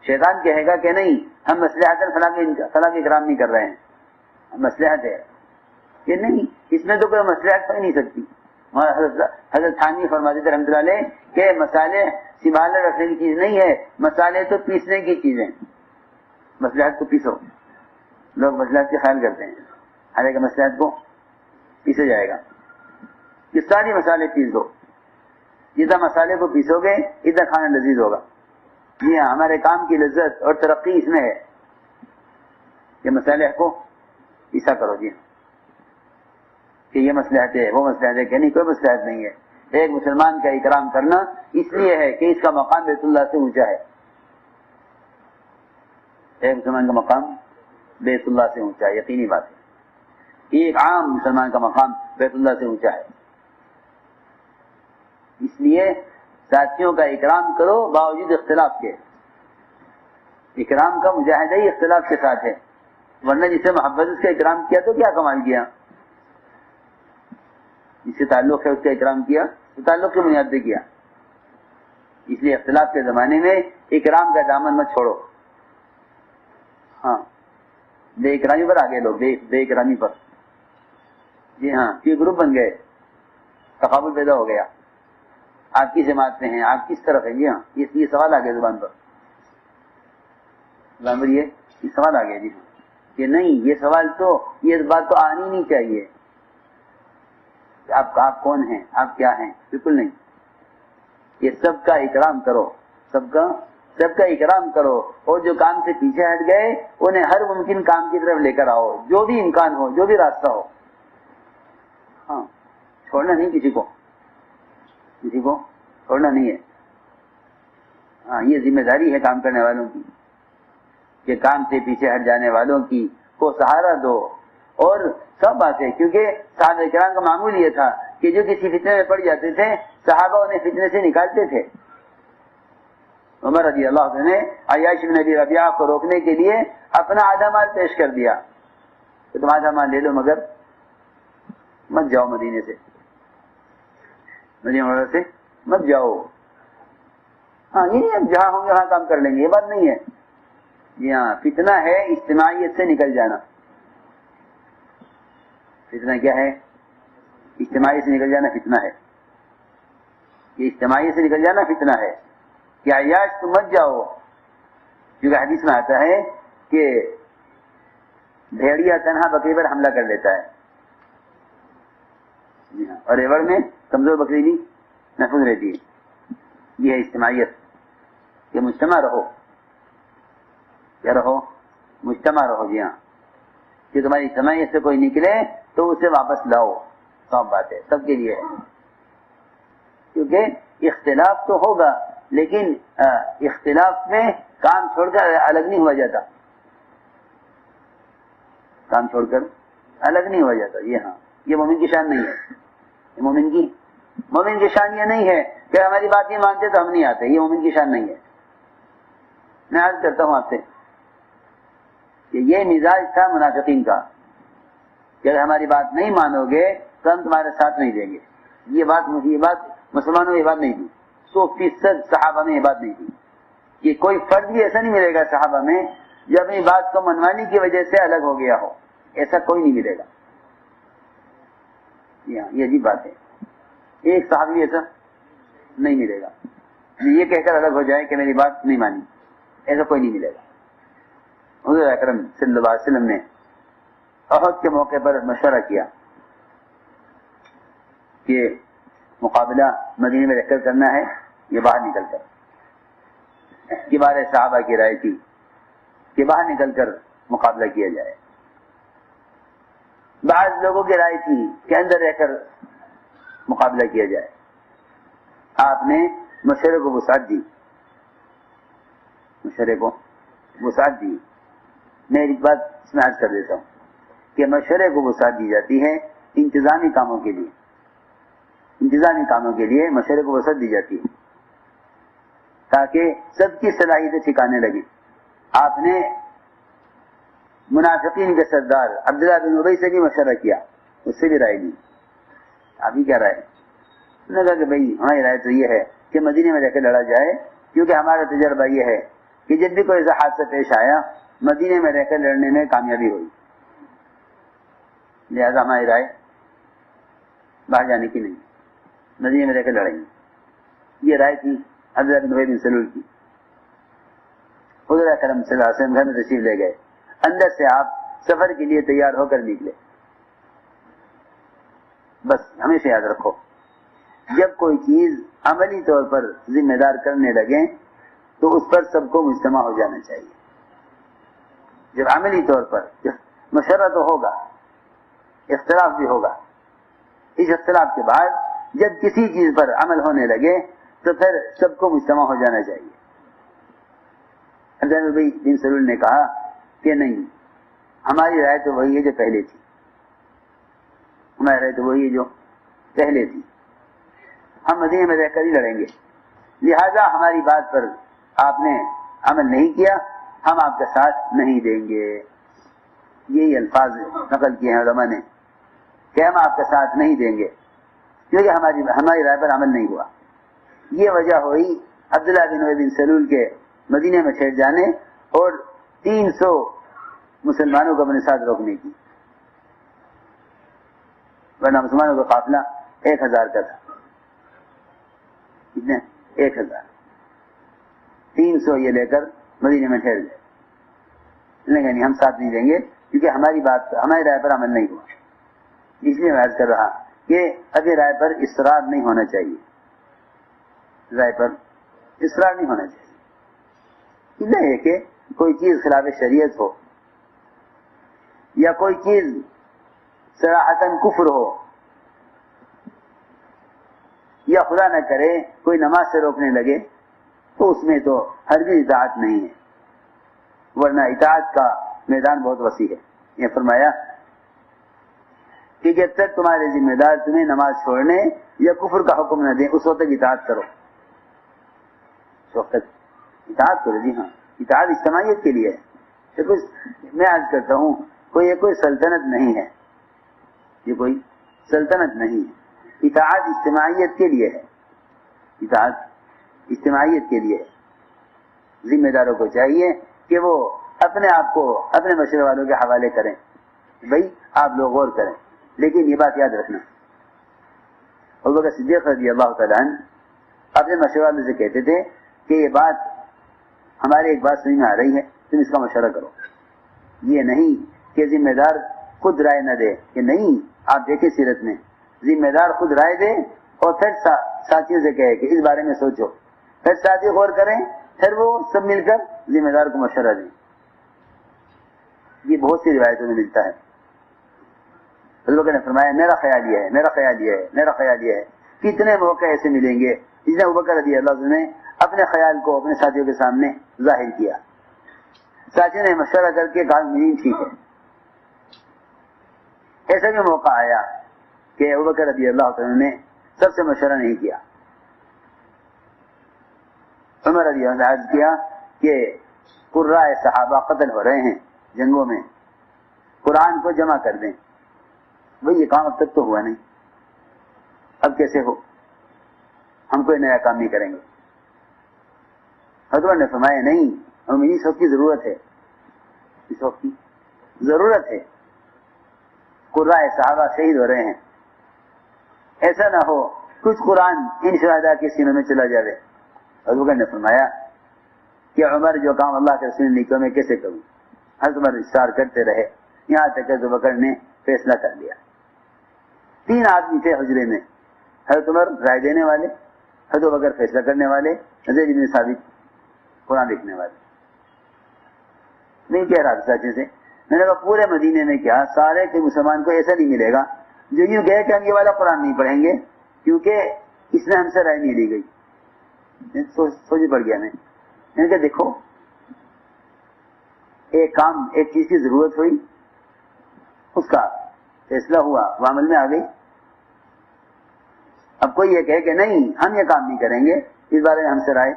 شیطان کہے گا کہ نہیں، ہم مصلحتاً فلاں کا اکرام نہیں کر رہے ہیں، مصلحت ہے کہ نہیں، اس میں تو کوئی مصلحت ہو ہی نہیں سکتی۔ حضرت تھانوی فرماتے تھے رحمۃ اللہ علیہ کہ مسالے سنبھالے رکھنے کی چیز نہیں ہے، مسالے تو پیسنے کی چیز ہیں، مصلحت کو پیسو۔ لوگ مصلحت کے خیال کرتے ہیں، حالانکہ مصلحت کو پیسا جائے گا، یہ ساری مسالے پیس دو، جتنا مسالے کو پیسو گے اتنا کھانا لذیذ ہوگا۔ جی ہاں، ہمارے کام کی لذت اور ترقی اس میں ہے کہ مسالے کو پیسا کرو، جی ہاں، کہ یہ مصلحت ہے، وہ مصلحت ہے، کہ نہیں، کوئی مصلحت نہیں ہے۔ ایک مسلمان کا اکرام کرنا اس لیے ہے کہ اس کا مقام بیت اللہ سے اونچا ہے، ایک مسلمان کا مقام بیت اللہ سے اونچا ہے، یقینی بات ہے، ایک عام مسلمان کا مقام بیت اللہ سے اونچا ہے۔ اس لیے ساتھیوں کا اکرام کرو باوجود اختلاف کے، اکرام کا مجاہدہ ہی اختلاف کے ساتھ ہے، ورنہ جسے محبت اس کا اکرام کیا تو کیا کمال کیا، جس سے تعلق ہے اس کا اکرام کیا تو تعلق کی بنیاد پہ کیا۔ اس لیے اختلاف کے زمانے میں اکرام کا دامن مت چھوڑو، ہاں، بے اکرامی پر آگے لوگ، بے اکرامی پر، جی ہاں، یہ گروپ بن گئے، تقابل پیدا ہو گیا، آپ کی جماعت میں ہیں، آپ کس طرف ہیں، جی ہاں، یہ سوال آ گیا زبان پر، یہ سوال آ گیا، جی ہاں، کہ نہیں، یہ سوال تو، یہ بات تو آنی نہیں چاہیے، آپ کون ہیں، آپ کیا ہیں، بالکل نہیں، یہ سب کا اکرام کرو، سب کا اکرام کرو، اور جو کام سے پیچھے ہٹ گئے انہیں ہر ممکن کام کی طرف لے کر آؤ، جو بھی امکان ہو، جو بھی راستہ ہو، ہاں، چھوڑنا نہیں کسی کو چھوڑنا نہیں ہے، ہاں، یہ ذمہ داری ہے کام کرنے والوں کی کہ کام سے پیچھے ہٹ جانے والوں کی کو سہارا دو، اور سب باتیں، کیونکہ صحابہ کرام کا معمول یہ تھا کہ جو کسی فتنے میں پڑ جاتے تھے صحابہ انہیں فتنے سے نکالتے تھے۔ عمر رضی اللہ عنہ نے عیاش بن ابی ربیعہ کو روکنے کے لیے اپنا آدھا مال پیش کر دیا کہ تم آدھا مال لے لو مگر مت جاؤ مدینے سے مت جاؤ، ہاں، یہ نہیں جہاں ہوں گے وہاں کام کر لیں گے، یہ بات نہیں ہے، جی ہاں، فتنہ ہے اجتماعیت سے نکل جانا، فتنہ کیا ہے؟ اجتماعیت سے نکل جانا فتنہ ہے، یہ اجتماعیت سے نکل جانا فتنہ ہے کہ عیاش تم مت جاؤ، کیونکہ حدیث میں آتا ہے کہ بھیڑیا تنہا بکری پر حملہ کر لیتا ہے، جی ہاں، اور ایوڑ میں کمزور بکری بھی محفوظ رہتی ہے، یہ ہے اجتماعیت، کہ مجتمع رہو، کیا رہو؟ مجتمع رہو، جی ہاں، کہ تمہاری اجتماعیت سے کوئی نکلے تو اسے واپس لاؤ، سب بات ہے، سب کے لیے ہے، کیونکہ اختلاف تو ہوگا لیکن اختلاف میں کام چھوڑ کر الگ نہیں ہوا جاتا، کام چھوڑ کر الگ نہیں ہوا جاتا، یہ ہاں، یہ مومن کی شان نہیں ہے، یہ مومن کی شان یہ نہیں ہے کہ ہماری بات نہیں مانتے تو ہم نہیں آتے، یہ مومن کی شان نہیں ہے۔ میں عرض کرتا ہوں آپ سے کہ یہ مزاج تھا منافقین کا کہ اگر ہماری بات نہیں مانو گے تو ہم تمہارے ساتھ نہیں دیں گے، یہ بات مسلمانوں میں یہ بات نہیں تھی، 100% صحابہ میں یہ بات نہیں تھی، کہ کوئی فرد بھی ایسا نہیں ملے گا صحابہ میں جو اپنی بات کو منوانے کی وجہ سے الگ ہو گیا ہو، ایسا کوئی نہیں ملے گا، یہ عجیب بات ہے، ایک صحابی ایسا نہیں ملے گا، یہ کہہ کر الگ ہو جائے کہ میری بات نہیں مانی، ایسا کوئی نہیں ملے گا۔ حضور اکرم صلی اللہ علیہ وسلم نے احد کے موقع پر مشورہ کیا کہ مقابلہ مدینے میں رہ کر کرنا ہے یا باہر نکل کر۔ کبار صحابہ کی رائے تھی کہ باہر نکل کر مقابلہ کیا جائے، بعض لوگوں کی رائے تھی کہ اندر رہ کر مقابلہ کیا جائے۔ آپ نے مشورے کو وسعت دی، مشورے کو وسعت دی۔ میں ایک بات اس میں عرض کر دیتا ہوں کہ مشورے کو وسعت دی جاتی ہے انتظامی کاموں کے لیے، انتظامی کاموں کے لیے مشورے کو وسعت دی جاتی ہے تاکہ سب کی صلاحیتیں ٹھکانے لگیں۔ آپ نے منافقین کے سردار عبداللہ بن ابی سے بھی مشورہ کیا، اس سے بھی رائے لی۔ آپ کی کیا رائے؟ انہوں نے کہا کہ بھائی ہماری رائے تو یہ ہے کہ مدینے میں رہ کے لڑا جائے، کیونکہ ہمارا تجربہ یہ ہے کہ جب بھی کوئی ایسا حادثہ پیش آیا مدینے میں رہ کر لڑنے میں کامیابی ہوئی، لہذا ہماری رائے باہر جانے کی نہیں، مدینے میں رہ کر لڑیں گے۔ یہ رائے تھی عبداللہ بن ابی بن سلول کی۔ حضور اکرم صلی اللہ علیہ وسلم گھر میں تشریف لے گئے، اندر سے آپ سفر کے لیے تیار ہو کر نکلے۔ بس ہمیشہ یاد رکھو، جب کوئی چیز عملی طور پر ذمہ دار کرنے لگے تو اس پر سب کو مجتمع ہو جانا چاہیے۔ جب عملی طور پر مشورہ تو ہوگا، اختلاف بھی ہوگا، اس اختلاف کے بعد جب کسی چیز پر عمل ہونے لگے تو پھر سب کو مجتمع ہو جانا چاہیے۔ عبداللہ بن ابی بن سلول نے کہا کہ نہیں، ہماری رائے تو وہی ہے جو پہلے تھی، ہماری رائے تو وہی ہے جو پہلے تھی، ہم مدینے میں رہ کر ہی لڑیں گے، لہذا ہماری بات پر آپ نے عمل نہیں کیا، ہم آپ کا ساتھ نہیں دیں گے۔ یہی الفاظ نقل کیے ہیں علماء نے کہ ہم آپ کا ساتھ نہیں دیں گے کیونکہ ہماری رائے پر عمل نہیں ہوا۔ یہ وجہ ہوئی عبداللہ بن ابی بن سلول کے مدینے میں ٹھہر جانے اور 300 مسلمانوں کو اپنے ساتھ روکنے کی، ورنہ مسلمانوں کا قافلہ 1000 کا تھا۔ کتنے؟ 1000۔ 300 یہ لے کر مدینے میں ٹھہر گئے، نہیں ہم ساتھ نہیں دیں گے کیونکہ ہماری رائے پر عمل نہیں ہوا۔ اس لیے میں عرض کر رہا کہ ابھی رائے پر اصرار نہیں ہونا چاہیے، رائے پر اصرار نہیں ہونا چاہیے۔ نہیں ہے کہ کوئی چیز خلاف شریعت ہو یا کوئی چیز صراحتاً کفر ہو یا خدا نہ کرے کوئی نماز سے روکنے لگے تو اس میں تو ہرگز اطاعت نہیں ہے، ورنہ اطاعت کا میدان بہت وسیع ہے۔ یہ فرمایا کہ جب تک تمہارے ذمہ دار تمہیں نماز چھوڑنے یا کفر کا حکم نہ دیں اس وقت تک اطاعت کرو، اس وقت تک اطاعت کرو۔ جی ہاں، اطاعت اجتماعیت کے لیے ہے۔ میں عرض کرتا ہوں یہ کوئی سلطنت نہیں ہے، یہ کوئی سلطنت نہیں ہے، اطاعت اجتماعیت کے لیے ہے، اطاعت اجتماعیت کے لیے ہے۔ ذمہ داروں کو چاہیے کہ وہ اپنے آپ کو اپنے مشورے والوں کے حوالے کریں، بھائی آپ لوگ غور کریں، لیکن یہ بات یاد رکھنا، ابوبکر صدیق رضی اللہ تعالیٰ عنہ اپنے مشورے والوں سے کہتے تھے کہ یہ بات ہمارے ایک بات سمجھ میں آ رہی ہے، تم اس کا مشورہ کرو۔ یہ نہیں کہ ذمہ دار خود رائے نہ دے، کہ نہیں، آپ دیکھیں سیرت میں ذمہ دار خود رائے دے اور پھر ساتھیوں سے کہے کہ اس بارے میں سوچو، پھر ساتھی غور کریں، پھر وہ سب مل کر ذمہ دار کو مشورہ دیں۔ یہ بہت سی روایتوں میں ملتا ہے۔ حضرت نے فرمایا میرا خیال یہ ہے، میرا خیال یہ ہے، میرا خیال یہ ہے۔ کتنے موقع ایسے ملیں گے جس نے ابوبکر رضی اللہ عنہ نے اپنے خیال کو اپنے ساتھیوں کے سامنے ظاہر کیا، ساتھیوں نے مشورہ کر کے کہا نہیں ٹھیک ہے۔ ایسا بھی موقع آیا کہ ابوبکر رضی اللہ عنہ نے سب سے مشورہ نہیں کیا، عمر رضی اللہ عنہ نے عرض کیا کہ قراء صحابہ قتل ہو رہے ہیں جنگوں میں، قرآن کو جمع کر دیں۔ بھئی یہ کام اب تک تو ہوا نہیں، اب کیسے ہو؟ ہم کوئی نیا کام نہیں کریں گے۔ حضرت نے فرمایا نہیں، ہمیں اس وقت کی ضرورت ہے، اس وقت کی ضرورت ہے، قراء صحابہ شہید ہو رہے ہیں، ایسا نہ ہو کچھ قرآن ان شہداء کے سینوں میں چلا جائے، ابو بکر نے فرمایا کہ عمر جو کام اللہ کے رسول نے نہیں کیا میں کیسے کروں؟ حضرت عمر اصرار کرتے رہے یہاں تک کہ ابو بکر نے فیصلہ کر لیا. 3 آدمی تھے حجرے میں، حضرت عمر رائے دینے والے، حضرت ابو بکر فیصلہ کرنے والے، زید بن ثابت قرآن لکھنے والے. نہیں کہہ رہا تھا سچے سے، میں نے کہا پورے مدینے میں کیا سارے کے مسلمان کو ایسا نہیں ملے گا جو یوں کہے کہ ہم یہ والا قرآن نہیں پڑھیں گے کیونکہ اس میں ہم سے رائے نہیں لی گئی. سوچ پڑ گیا میں نے کہا دیکھو ایک کام ایک چیز کی ضرورت ہوئی، اس کا فیصلہ ہوا، وہ عمل میں آ گئی. اب کوئی یہ کہے کہ نہیں ہم یہ کام نہیں کریں گے، اس بارے میں ہم سے رائے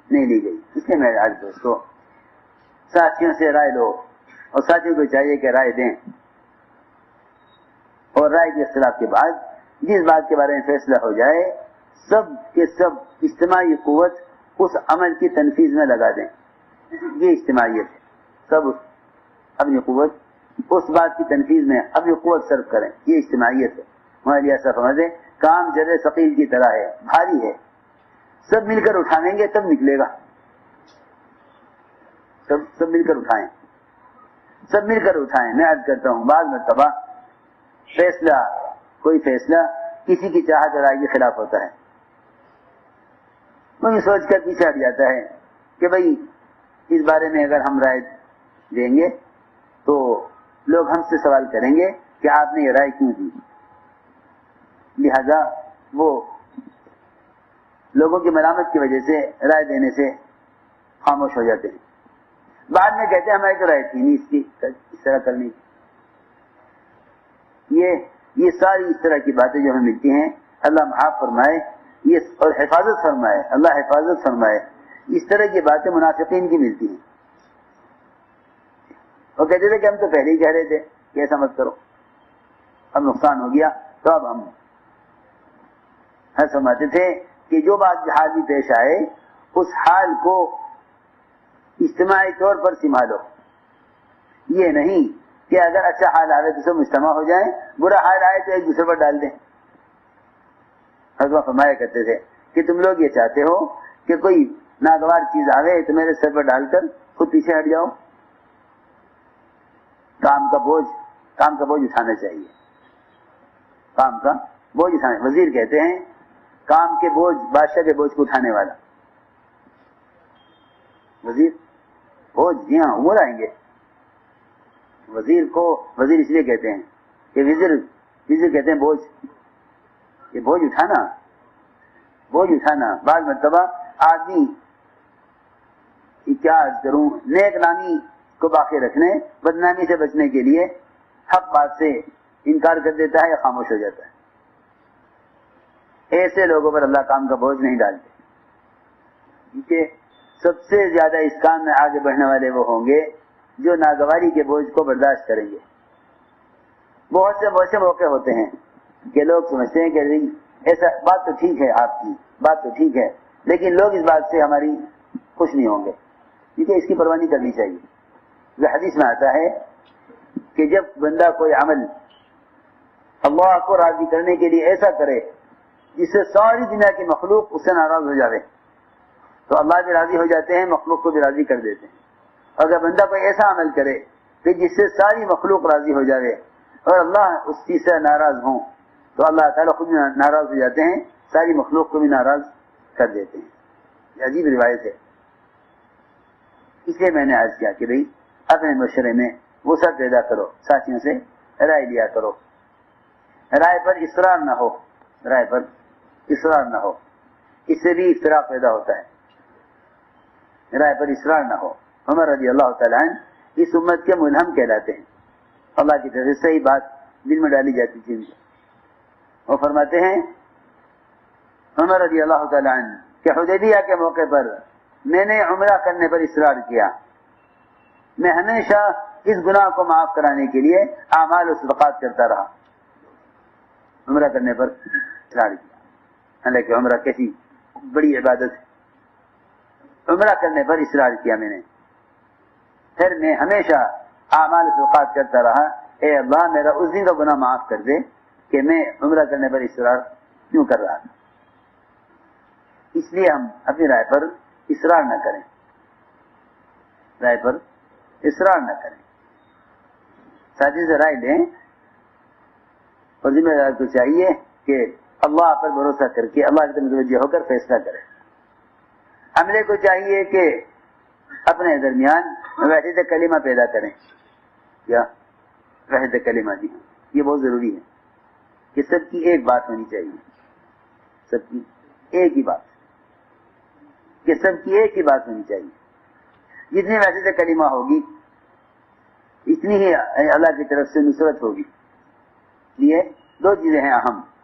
نہیں لی گئی. اس لیے میرے آج دوستوں ساتھیوں سے رائے لو، اور ساتھیوں کو چاہیے کہ رائے دیں، اور رائے کے اختلاف کے بعد جس بات کے بارے میں فیصلہ ہو جائے سب کے سب اجتماعی قوت اس عمل کی تنفیذ میں لگا دیں. یہ اجتماعیت ہے، سب اپنی قوت اس بات کی تنفیذ میں اپنی قوت صرف کریں، یہ اجتماعیت ہے. ہمارے ایسا سمجھیں کام جرے ثقیل کی طرح ہے، بھاری ہے، سب مل کر اٹھائیں گے تب نکلے گا. سب مل کر اٹھائیں، سب مل کر اٹھائیں. میں عرض کرتا ہوں بعض مرتبہ فیصلہ کوئی فیصلہ کسی کی چاہت اور رائے کے خلاف ہوتا ہے، وہ یہ سوچ کر پیچھے ہٹ جاتا ہے کہ بھئی اس بارے میں اگر ہم رائے دیں گے تو لوگ ہم سے سوال کریں گے کہ آپ نے یہ رائے کیوں دی، لہذا وہ لوگوں کی ملامت کی وجہ سے رائے دینے سے خاموش ہو جاتے ہیں. بعد میں کہتے ہیں ہماری تو رائے تھی نہیں اس کی اس طرح کرنی. یہ ساری اس طرح کی باتیں جو ہمیں ملتی ہیں اللہ معاف فرمائے یہ اور حفاظت فرمائے، اللہ حفاظت فرمائے. اس طرح کی باتیں منافقین کی ملتی ہیں. وہ کہتے تھے کہ ہم تو پہلے ہی کہہ رہے تھے کہ ایسا مت کرو، اب نقصان ہو گیا تو اب ہم سمجھتے تھے کہ جو بات حال بھی پیش آئے اس حال کو اجتماعی طور پر سنبھالو. یہ نہیں کہ اگر اچھا حال آئے تو سب مجتمع ہو جائیں، برا حال آئے تو ایک دوسرے پر ڈال دیں. حضرت فرمایا کرتے تھے کہ تم لوگ یہ چاہتے ہو کہ کوئی ناگوار چیز آوے تو میرے سر پر ڈال کر خود پیچھے ہٹ جاؤ. کام کا بوجھ اٹھانا چاہیے، کام کا بوجھ اٹھانا. وزیر کہتے ہیں کام کے بوجھ بادشاہ کے بوجھ کو اٹھانے والا. وزیر بوجھ، جی ہاں امور آئیں گے. وزیر کو وزیر اس لیے کہتے ہیں کہ وزیر کہتے ہیں بوجھ، یہ بوجھ اٹھانا. بعض مرتبہ آدمی کیا کروں نیک نامی کو باقی رکھنے، بدنامی سے بچنے کے لیے حق بات سے انکار کر دیتا ہے یا خاموش ہو جاتا ہے. ایسے لوگوں پر اللہ کام کا بوجھ نہیں ڈالتے، کیونکہ سب سے زیادہ اس کام میں آگے بڑھنے والے وہ ہوں گے جو ناگواری کے بوجھ کو برداشت کریں گے. بہت سے موقع ہوتے ہیں کہ لوگ سمجھتے ہیں کہ ایسا بات تو ٹھیک ہے، آپ کی بات تو ٹھیک ہے، لیکن لوگ اس بات سے ہماری خوش نہیں ہوں گے، کیونکہ اس کی پرواہ نہیں کرنی چاہیے. یہ حدیث میں آتا ہے کہ جب بندہ کوئی عمل اللہ کو راضی کرنے کے لیے ایسا کرے جس سے ساری دنیا کی مخلوق اس سے ناراض ہو جائے تو اللہ بھی راضی ہو جاتے ہیں، مخلوق کو بھی راضی کر دیتے ہیں. اگر بندہ کوئی ایسا عمل کرے کہ جس سے ساری مخلوق راضی ہو جائے اور اللہ اس چیز سے ناراض ہوں تو اللہ تعالیٰ خود بھی ناراض ہو جاتے ہیں، ساری مخلوق کو بھی ناراض کر دیتے ہیں. یہ عجیب روایت ہے. اس لیے میں نے عرض کیا کہ بھئی اپنے مشورے میں وسعت پیدا کرو، ساتھیوں سے رائے لیا کرو. رائے پر اصرار نہ ہو، رائے پر اصرار نہ ہو، اس سے بھی افتراق پیدا ہوتا ہے. رائے پر اصرار نہ ہو. عمر رضی اللہ تعالیٰ عنہ اس امت کے ملہم کہلاتے ہیں. اللہ کی طرف سے صحیح بات دل میں ڈالی جاتی تھی. وہ فرماتے ہیں عمر رضی اللہ تعالیٰ عنہ کہ حدیبیہ کے موقع پر میں نے عمرہ کرنے پر اصرار کیا. میں ہمیشہ اس گناہ کو معاف کرانے کے لیے اعمال و صدقات کرتا رہا. عمرہ کرنے پر اصرار کیا، حالانکہ عمرہ کیسی بڑی عبادت ہے. عمرہ کرنے پر اصرار کیا میں نے، پھر میں ہمیشہ اعمال و صدقات کرتا رہا. اے اللہ میرا اس دن کا گناہ معاف کر دے کہ میں عمرہ کرنے پر اصرار کیوں کر رہا تھا. اس لیے ہم اپنی رائے پر اصرار نہ کریں، رائے پر اصرار نہ کریں، ساتھی سے رائے لیں، اور ذمہ دار کو چاہیے کہ اللہ پر بھروسہ کر کے اللہ کی طرف متوجہ ہو کر فیصلہ کرے۔ عملے کو چاہیے کہ اپنے درمیان وحدت کلمہ پیدا کریں، یا وحدت کلمہ دی، یہ بہت ضروری ہے کہ سب کی ایک بات ہونی چاہیے، سب کی ایک ہی بات، کہ سب کی ایک ہی بات ہونی چاہیے۔ جتنی وحدت کلمہ ہوگی اتنی ہی اللہ کی طرف سے نصرت ہوگی۔ یہ دو چیزیں ہیں اہم،